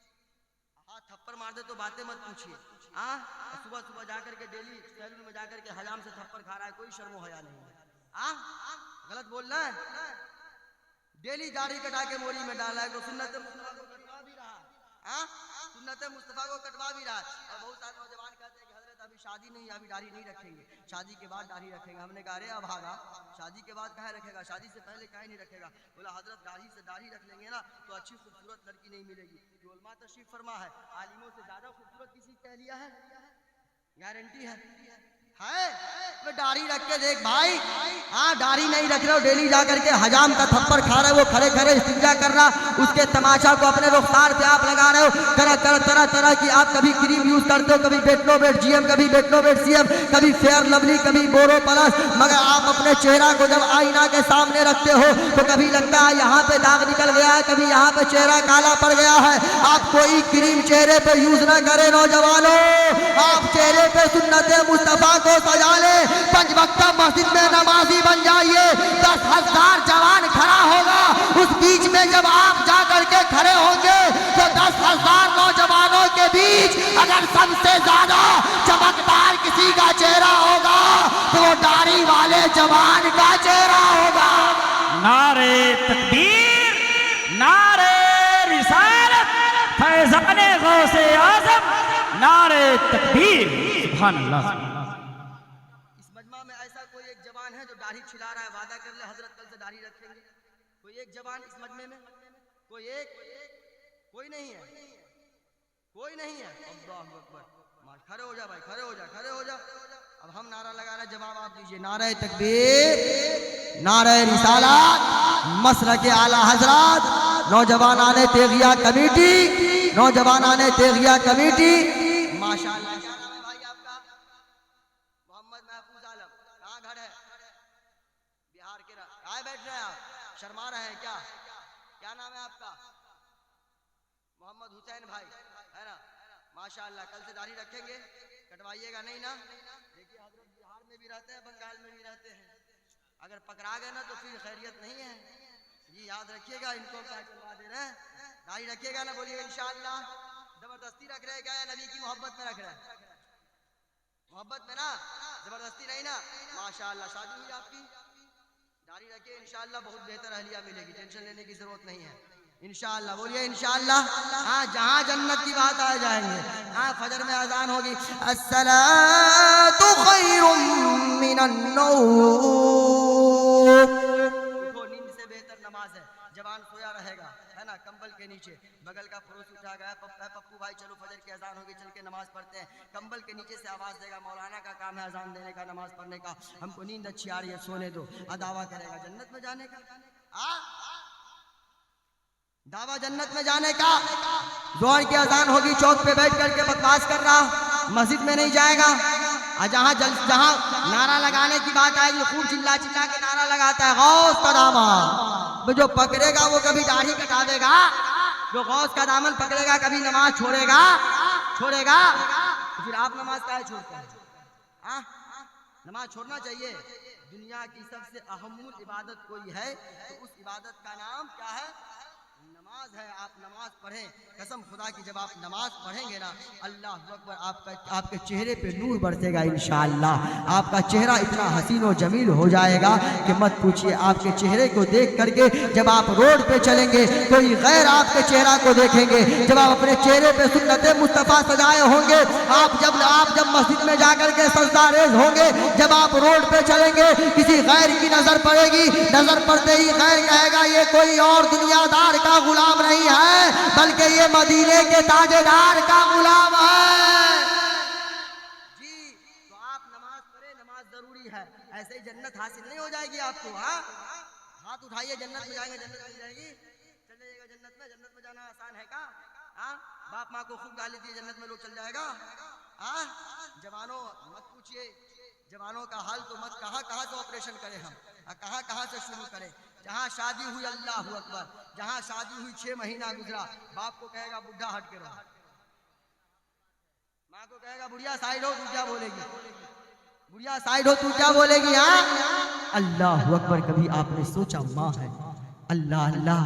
हाथ थप्पड़ मार दे तो बातें मत पूछिए। सुबह सुबह जाकर के डेली सैलून में जाकर के हजाम से थप्पड़ खा रहा है, कोई शर्मो हया नहीं है। गलत बोल रहा है। डेली दाढ़ी कटा के मोरी में डाला है, तो सुन्नत मुस्तफा को कटवा भी रहा है। सुन्नत मुस्तफा को कटवा भी रहा है। और बहुत सारे नौजवान कहते हैं कि हजरत अभी शादी नहीं, अभी दाढ़ी नहीं रखेंगे, शादी के बाद दाढ़ी रखेंगे। हमने कहा अरे अभागा, शादी के बाद कहाँ रखेगा, शादी से पहले कहीं नहीं रखेगा। बोला हजरत दाढ़ी रख लेंगे ना तो अच्छी खूबसूरत लड़की नहीं मिलेगी। जो उलमा तशरीफ फरमा है, आलिमों से ज्यादा खूबसूरत किसी कह लिया है, गारंटी है। तो दाढ़ी रख के देख भाई। दाढ़ी नहीं रख रहे हो, डेली जा करके हजाम का थप्पड़ खा रहे हो, वो खड़े खड़े इस्तिंजा कर रहा, उसके तमाशा को अपने रुखसार पे आप लगा रहे हो। तरह की आप कभी क्रीम यूज करते हो, कभी बेटनोवेट GM, कभी बेटनोवेट CM, कभी फेयर लवली, कभी बोरो प्लस। मगर आप अपने चेहरा को जब आईना के सामने रखते हो तो कभी लगता है यहाँ पे दाग निकल गया है, कभी यहाँ पे चेहरा काला पड़ गया है। आप कोई क्रीम चेहरे पे यूज ना करें नौजवानों, आप चेहरे पे सुन्नत मुस्तफा को सजा ले, 5 वक्त मस्जिद में नमाजी बन जाइए। 10,000 जवान खड़ा होगा, उस बीच में जब आप जा करके खड़े होंगे तो 10,000 नौजवानों के बीच अगर सबसे ज्यादा चमकदार किसी का चेहरा होगा तो दाढ़ी वाले जवान का चेहरा होगा। नारे तकबीर, नारे रिसालत, फैज़ाने गौसे आज़म, नारे तकबीर, सुभान अल्लाह। इस मजमा में ऐसा कोई एक जवान है जो दाढ़ी छिला रहा है, वादा कर ले हजरत कल से दाढ़ी रखेंगे? कोई एक जवान इस मजमे में? कोई नहीं है, कोई नहीं है। अल्लाहु अकबर। खड़े हो जा भाई, खड़े हो जा। अब हम नारा लगा रहे, जवाब आप दीजिए। नारे तकबीर, नारे रिसालत, मसलक आला हजरत, नौजवानाने तेगिया कमेटी, नौजवानाने तेगिया कमेटी। माशाअल्लाह। क्या नाम है भाई आपका? मोहम्मद महफूज आलम। कहाँ घर है? बिहार के। कहाँ बैठ रहे हैं आप? शर्मा रहे हैं क्या? क्या नाम है आपका? माशाअल्लाह। कल से दाढ़ी रखेंगे, कटवाइएगा नहीं ना। देखिए हजरत बिहार में भी रहते हैं, बंगाल में भी रहते हैं, अगर पकड़ा गए ना तो फिर खैरियत नहीं है जी, याद रखिएगा। इनको कटवा दे रहे हैं, दाढ़ी रखिएगा ना, बोलिए इंशाअल्लाह। जबरदस्ती रख रहे हैं क्या या नबी की मोहब्बत में रख रहे हैं? मोहब्बत में ना, जबरदस्ती नहीं ना। माशाअल्लाह शादी हुई आपकी, दाढ़ी रखिए इंशाअल्लाह, बहुत बेहतर अहलिया मिलेगी, टेंशन लेने की जरूरत नहीं है इंशाअल्लाह। बोलिए इंशाअल्लाह। हाँ, जहाँ जन्नत की बात आ जाएंगे। हाँ, फजर में अजान होगी, अस्सलातु खैरुम मिनन नौम। उठो, नींद से बेहतर नमाज है। जवान सोया रहेगा है ना, कंबल के नीचे, बगल का पड़ोस उठा गया, पप्पू भाई चलो फजर की अजान होगी, चल के नमाज पढ़ते हैं। कंबल के नीचे से आवाज देगा, मौलाना का काम है अजान देने का, नमाज पढ़ने का, हमको नींद अच्छी आ रही है, सोने दो। दावा करेगा जन्नत में जाने का, दावा जन्नत में जाने का। जोहर की अजान होगी, चौक पे बैठ करके बकवास कर रहा, मस्जिद में नहीं जाएगा। और जहाँ नारा लगाने की बात आएगी, खूब चिल्ला चिल्ला के नारा लगाता है, गौस का दामन। जो पकड़ेगा वो कभी दाढ़ी कटा देगा, जो गौस का दामन पकड़ेगा कभी नमाज छोड़ेगा। तो फिर आप नमाज काहे छोड़ते हैं? नमाज छोड़ना चाहिए। दुनिया की सबसे अहम इबादत कोई है तो उस इबादत का नाम क्या है? नमाज है। आप नमाज पढ़ें, कसम खुदा की, जब आप नमाज पढ़ेंगे ना, अल्लाह अकबर, आपके चेहरे पे नूर बरसेगा इंशाअल्लाह। आपका चेहरा इतना हसीन और जमील हो जाएगा कि मत पूछिए। आपके चेहरे को देख करके जब आप रोड पे चलेंगे, कोई गैर आपके चेहरा को देखेंगे। जब आप अपने चेहरे पे सुन्नते मुस्तफ़ा सजाए होंगे, आप जब मस्जिद में जाकर के सजदा रेज़ होंगे, जब आप रोड पे चलेंगे, किसी गैर की नजर पड़ेगी, नजर पड़ते ही गैर कहेगा ये कोई और दुनियादार का गुलाम नहीं है, बल्कि ये मदीने के ताजेदार का गुलाम है जी। तो आप नमाज पढ़े, नमाज जरूरी है। ऐसे ही जन्नत हासिल नहीं हो जाएगी आपको। हाँ, हाथ उठाइए, जन्नत में जाएंगे, जन्नत मिल जाएगी। चल जाइएगा जन्नत में जाना आसान है का? हाँ, बाप माँ को खूब गाली दिए, जन्नत में लोग चल जाएगा? हाँ, जवानों मत पूछिए, जवानों का हाल तो मत, कहाँ से ऑपरेशन करें हम, कहाँ से शुरू करें। जहाँ शादी हुई, अल्लाह अकबर, जहाँ शादी हुई 6 महीना गुजरा, बाप को कहेगा बुढ़ा हट के रहो, माँ को कहेगा बुढ़िया साइड हो, तू क्या बोलेगी? बुढ़िया साइड हो, तू क्या बोलेगी? हाँ, अल्लाह अकबर। कभी आपने सोचा माँ है, अल्लाह अल्लाह,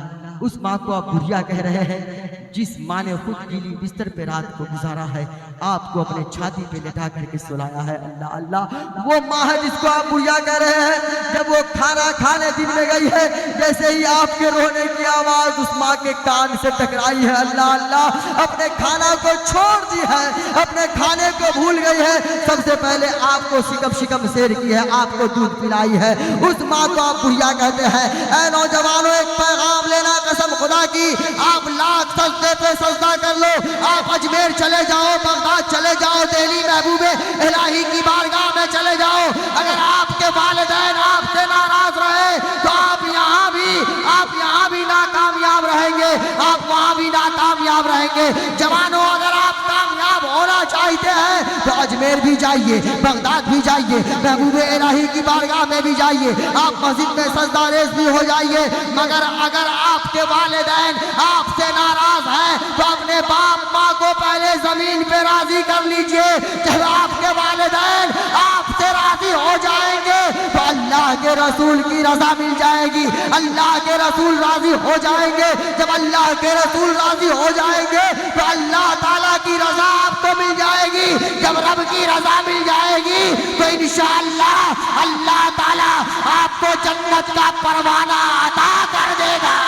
उस माँ को आप बुढ़िया कह रहे हैं जिस माँ ने खुद गीली बिस्तर पे रात को गुजारा है, आपको अपने छाती पे लेटा करके सुलाया है। अल्लाह अल्लाह, वो माँ है जिसको आप बुढ़िया कह रहे हैं। जब वो खाना खाने दिन में गई है, जैसे ही आपके रोने की आवाज उस माँ के कान से टकराई है, अल्लाह अल्लाह, अपने खाना को छोड़ दी है, अपने खाने को भूल गई है। सबसे पहले आपको शिकम शेर की है, आपको दूध पिलाई है, उस माँ को आप बुढ़िया कहते हैं। ऐ नौजवानों, एक पैगाम लेना, कसम खुदा की, आप लाख सजदे पे सजदा कर लो, आप अजमेर चले जाओ, बगदाद चले जाओ, दिल्ली महबूबे इलाही की बारगाह में चले जाओ, अगर आपके वालिदैन आपसे नाराज रहे तो आप यहाँ भी नाकामयाब रहेंगे, आप वहाँ भी नाकामयाब रहेंगे। जवानों, अगर आप कामयाब होना चाहते हैं तो अजमेर भी जाइए, बगदाद भी जाइए, महबूबे इलाही की बारगाह में भी जाइए, आप मस्जिद में सजदा रेज़ भी हो जाइए। मगर अगर आपके वालिदैन आपसे नाराज हैं तो अपने बाप माँ को पहले जमीन पे राजी कर लीजिए। जब आपके वालिदैन आपसे राजी हो जाएंगे तो अल्लाह के रसूल की रजा मिल जाएगी, अल्लाह के रसूल राजी हो जाएंगे। जब अल्लाह के रसूल राजी हो जाएंगे तो अल्लाह ताला की रजा आपको मिल जाएगी। जब रब की रजा मिल जाएगी तो इंशाअल्लाह अल्लाह ताला आपको जन्नत का परवाना अता कर देगा।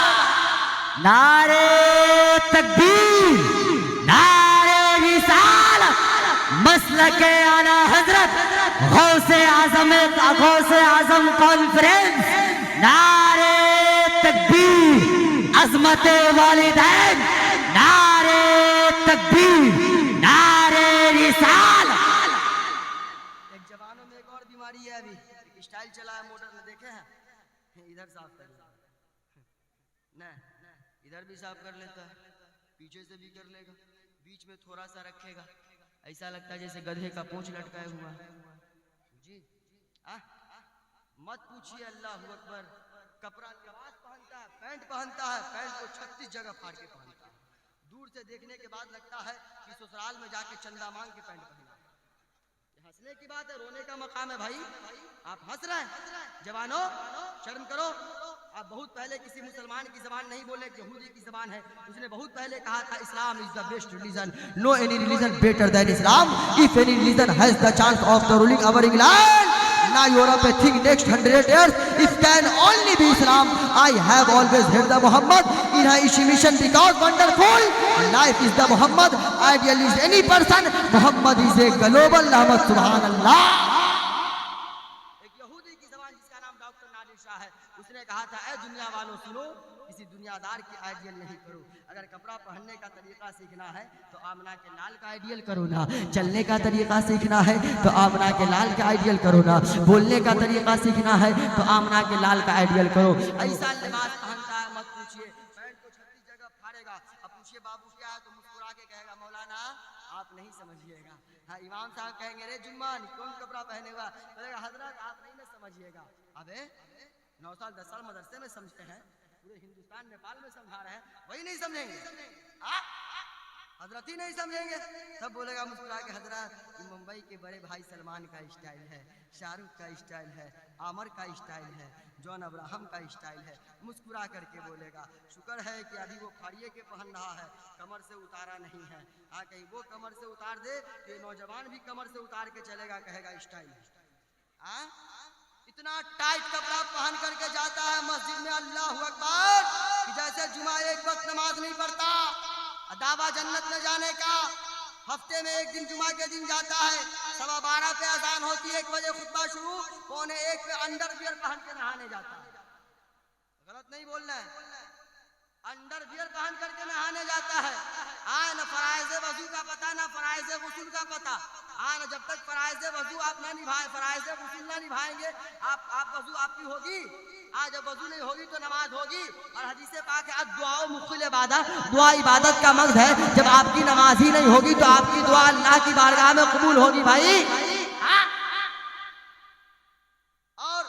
नारे तकबीर, नारे रिसालत, मसलके आला हजरत गौसे आजम कॉन्फ्रेंस, नारे तकबीर, अजमते वालिदैन, नारे तकबीर, नारे रिसालत। एक जवानों में एक और बीमारी है, अभी स्टाइल चला है मोटर में, देखे हैं? इधर साफ कर लेता न, इधर भी साफ कर लेता है, पीछे से भी कर लेगा, बीच में थोड़ा सा रखेगा, ऐसा लगता है जैसे गधे का पूंछ लटकाया हुआ है जी। मत पूछिए, अल्लाह अकबर। कपड़ा लिबास पहनता है, पैंट पहनता है, पैंट को 36 जगह फाड़ के पहनता है, दूर से देखने के बाद लगता है कि ससुराल में जाके चंदा मांग के पैंट पहना। हंसने की बात है, रोने का मकाम है भाई। आप हंस रहे हैं, जवानों शर्म करो। आप बहुत पहले किसी मुसलमान की जबान नहीं बोले, यहूदी की जबान है। उसने बहुत पहले कहा था Islam is the best religion, no any religion better than Islam, if any religion has the chance of the ruling over England, now Europe think next 100 years it can only be Islam. I have always heard the Muhammad in his mission because wonderful life is the Muhammad, ideal is any person, Muhammad is a global rahmat, subhanallah। एक यहूदी की जबान जिसका नाम doctor Nadir Shah है, उसने कहा था ए दुनिया वालों सुनो, किसी दुनियादार की आइडियल नहीं करो। अगर कपड़ा पहनने का तरीका सीखना है तो आमना के लाल का आइडियल करो ना, चलने का तरीका सीखना है तो आमना के लाल का आइडियल करो ना, बोलने का तरीका सीखना है तो आमना के लाल का आइडियल करो। ऐसा लिबास पहनता है मत पूछिए, पैंट को 36 जगह फाड़ेगा। अब पूछिए बाबू क्या है तो मुस्कुरा के कहेगा मौलाना आप नहीं समझिएगा। हाँ, इमाम साहब कहेंगे रे जुम्मा कौन कपड़ा पहने हुआ, कहेगा हजरत आप नहीं ना समझिएगा। अबे 9 साल 10 साल मदरसे में समझते हैं, पूरे हिंदुस्तान नेपाल में समझा रहे हैं, वही नहीं समझेंगे, हजरत ही नहीं समझेंगे। तब बोलेगा मुस्कुरा के हजरत ये मुंबई के बड़े भाई सलमान का स्टाइल है, शाहरुख का स्टाइल है, आमिर का स्टाइल है, जॉन अब्राहम का स्टाइल है। मुस्कुरा करके बोलेगा शुक्र है कि अभी वो फाड़िए के पहन रहा है, कमर से उतारा नहीं है। हाँ, कहीं वो कमर से उतार दे तो नौजवान भी कमर से उतार के चलेगा, कहेगा स्टाइल है। इतना टाइट कपड़ा पहन करके जाता है मस्जिद में, अल्लाह अकबर, कि जैसे जुमा एक वक्त नमाज नहीं पढ़ता। दावा जन्नत में जाने का, हफ्ते में एक दिन जुमा के दिन जाता है, 12:15 पे अजान होती है, 1 बजे खुतबा शुरू, 1:15 पे अंडरवियर पहन के नहाने जाता है। गलत नहीं बोलना है, अंडरवियर पहन करके नहाने जाता है। न फराइज़ वजू का पता, ना फराइज़ गुस्ल का पता। न जब तक फराइज़ वजू आप ना निभाए, फराइज़ गुस्ल ना निभाएंगे, आप वजू आपकी होगी। जब वजू नहीं होगी तो नमाज होगी। और हदीस पाक है दुआ मुख्तलिफ इबादत, दुआ इबादत का मकसद है। जब आपकी नमाज ही नहीं होगी तो आपकी दुआ अल्लाह की बारगाह में कबूल होगी भाई। और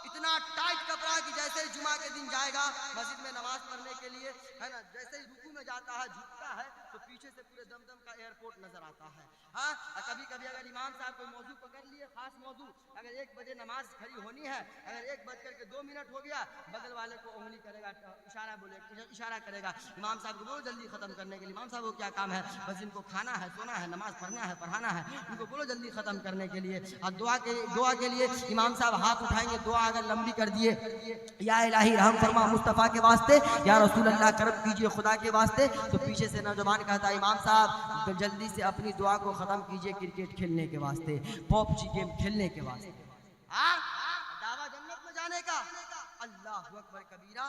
इतना टाइट कपड़ा कि जैसे ही जुमा के दिन जाएगा मस्जिद में नमाज पढ़ने के लिए, है ना, जैसे ही रुकू में जाता है झुकता है तो पीछे से पूरे दमदम का एयरपोर्ट नजर आता है। हाँ, कभी कभी अगर इमाम साहब कोई मौजू पकड़ लिए, खास मौजू, अगर 1 बजे नमाज खड़ी होनी है, अगर 1:02 हो गया, बगल वाले को उंगली करेगा, इशारा करेगा इमाम साहब को, बोलो जल्दी खत्म करने के लिए। इमाम साहब को क्या काम है, बस इनको खाना है, सोना है, नमाज पढ़ना है, पढ़ाना है, इनको बोलो जल्दी खत्म करने के लिए। और दुआ के लिए इमाम साहब हाथ उठाएंगे, दुआ अगर लंबी कर दिए, या इलाही रहम फरमा मुस्तफ़ा के वास्ते, या रसूल अल्लाह करम कीजिए खुदा के वास्ते, तो पीछे से नौजवान कहता है इमाम साहब जल्दी से अपनी दुआ को खत्म कीजिए, क्रिकेट खेलने के वास्ते, पबजी गेम खेलने के वास्ते। दावा जन्नत में जाने का, अल्लाह अकबर कबीरा।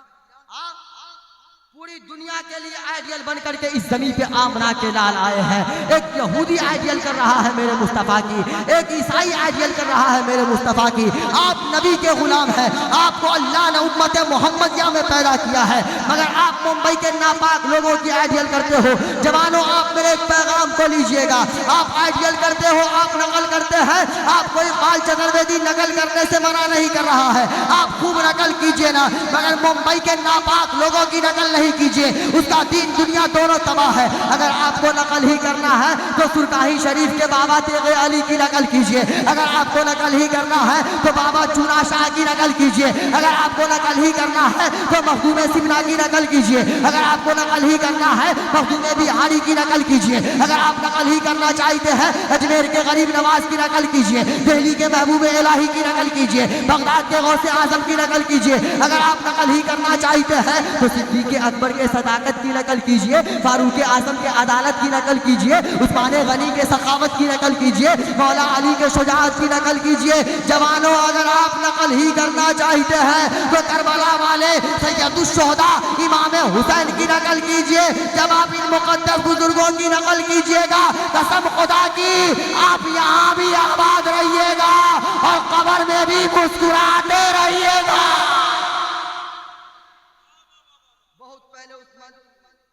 पूरी दुनिया के लिए आइडियल बन करके इस जमीन पे आमना के लाल आए हैं। एक यहूदी आइडियल कर रहा है मेरे मुस्तफ़ा की, एक ईसाई आइडियल कर रहा है मेरे मुस्तफ़ा की। आप नबी के गुलाम हैं, आपको अल्लाह ने उम्मत मोहम्मदिया में पैदा किया है, मगर आप मुंबई के नापाक लोगों की आइडियल करते हो। जवानों, आप मेरे एक पैगाम को लीजिएगा, आप आइडियल करते हो, आप नकल करते हैं, आप कोई बाल चतुर्वेदी नकल करने से मना नहीं कर रहा है, आप खूब नकल कीजिए ना, मगर मुंबई के नापाक लोगों की नकल नहीं कीजिए, उसका दीन दुनिया दोनों तबाह है। अगर आपको नकल ही करना है तो सुल्तानी शरीफ के बाबा तेगे अली की नकल कीजिए, अगर आपको नकल ही करना है तो बाबा चूना शाह की नकल कीजिए, अगर आपको नकल ही करना है तो मखदूम सिमना की नकल कीजिए, अगर आपको नकल ही करना है मखदूम बिहारी की नकल कीजिए, अगर आप नकल ही करना चाहते हैं अजमेर के गरीब नवाज की नकल कीजिए, दिल्ली के महबूब इलाही की नकल कीजिए, बगदाद के गौसे आजम की नकल कीजिए, अगर आप नकल ही करना चाहते हैं तो सिद्दीक़ अकबर के सदाकत की नकल कीजिए, फारूक आजम के अदालत की नकल कीजिए, उस्मान गनी के सखावत की नकल कीजिए, मौला अली के शुजाअत की नकल कीजिए। जवानों, अगर आप नकल ही करना चाहते हैं तो करबला वाले सैयदुश्शोहदा इमाम हुसैन की नकल कीजिए। जब आप इन मुकद्दस बुजुर्गों की नकल कीजिएगा, कसम खुदा की आप यहाँ भी आबाद रहिएगा और कब्र में भी मुस्कुराते रहिएगा।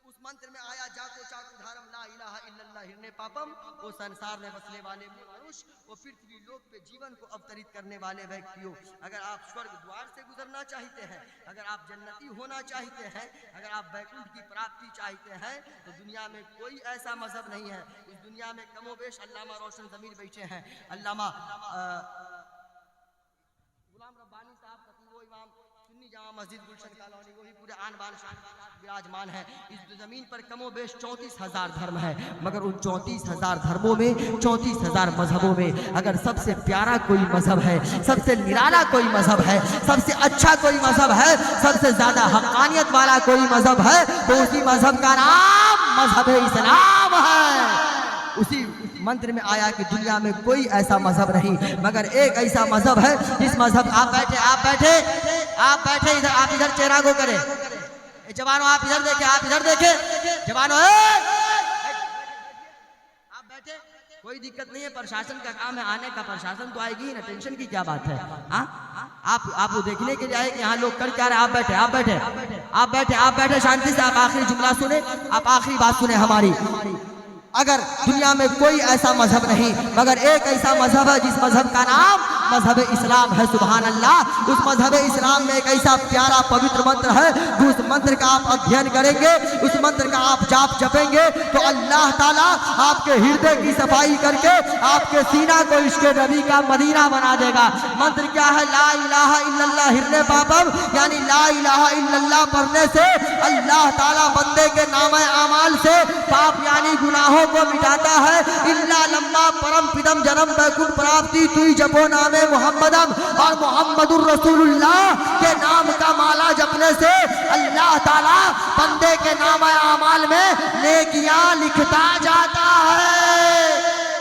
उस मंत्र में आया जाको चाकू धारम ला इलाहा इल्लल्लाह हिरने पापम, वो संसार में बसने वाले मनुष्य, वो पृथ्वी लोक पे जीवन को अवतरित करने वाले व्यक्तियों। अगर आप स्वर्ग द्वार से गुजरना चाहते हैं, अगर आप जन्नती होना चाहते हैं, अगर आप बैकुंठ की प्राप्ति चाहते हैं, तो दुनिया में कोई ऐसा मजहब नहीं है। इस दुनिया में कमोबेश अल्लामा रोशन ज़मीर बैठे हैं, अल्लामा गुलाम रब्बानी साहब खतीब इमाम सुन्नी जामा मस्जिद गुलशन कॉलोनी, वो भी पूरे आन बान शान के साथ विराजमान है। इस जमीन पर कमोबेश 34,000 धर्म है, मगर उन 34,000 धर्मों में 34,000 मजहबों में अगर सबसे प्यारा कोई मजहब है, सबसे निराला कोई मजहब है, सबसे अच्छा कोई मजहब है, सबसे ज्यादा हक्कानियत वाला कोई मजहब है, तो उसी मजहब का नाम मजहब इस्लाम है। उसी मंत्र में आया कि दुनिया में कोई ऐसा मजहब नहीं, मगर एक ऐसा मजहब है जिस मजहब आप बैठे इधर, आप इधर चेहरा को करें, जवानों आप इधर देखे, आप इधर देखे, जवानों आप बैठे, कोई दिक्कत नहीं है, प्रशासन का काम है आने का, प्रशासन तो आएगी ना, टेंशन की क्या बात है। आप वो देखने के लिए आए कि यहाँ लोग कर क्या रहे। आप बैठे शांति से, आप आखिरी जुमला सुने, आप आखिरी बात सुने हमारी। अगर दुनिया में कोई ऐसा मजहब नहीं, मगर एक ऐसा मजहब है जिस मजहब का नाम मजहब इस्लाम है। सुभान अल्लाह। उस मजहब इस्लाम में एक ऐसा प्यारा पवित्र मंत्र है, उस मंत्र का आप अध्ययन करेंगे, उस मंत्र का आप जाप जपेंगे, तो अल्लाह ताला आपके हृदय की सफाई करके आपके सीना को इसके नबी का मदीना बना देगा। मंत्र क्या है? ला इलाहा इल्लल्लाह हिरने पापम, यानी ला इलाहा इल्लल्लाह पढ़ने से अल्लाह ताला बंदे के नामे आमाल से पाप यानी गुनाहों को मिटाता है। इल्ला लम्मा परम पिदम जन्म बैकुंठ प्राप्ति तुई जपो नामे मोहम्मदम, और मोहम्मदुर रसूलुल्लाह के नाम का माला जपने से अल्लाह ताला बंदे के नामे आमाल में नेकियां लिखता जाता है।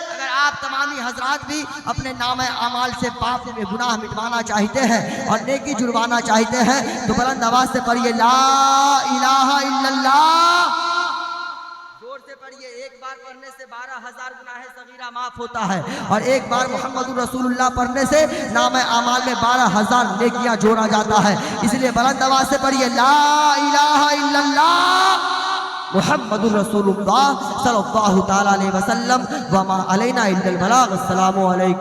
अगर आप तमामी हजरात भी अपने नामे आमाल से पाप में गुनाह मिटवाना चाहते हैं और नेकी जुड़वाना चाहते हैं, तो बुलंद आवाज से पढ़िए ला इलाहा इल्लल्लाह। पढ़िए, एक बार पढ़ने से 12,000 गुनाह सगीरा माफ होता है, और एक बार मोहम्मदुर रसूलुल्लाह पढ़ने से नाम आमाल में 12,000 नेकियां जोड़ा जाता है। इसलिए बुलंद आवाज से पढ़िए ला इलाहा इल्लल्लाह मुहम्मदुर रसूलुल्लाह सल्लल्लाहु तआला अलैहि वसल्लम व मा अलैना इल्लल बलाग। अस्सलामु अलैकुम।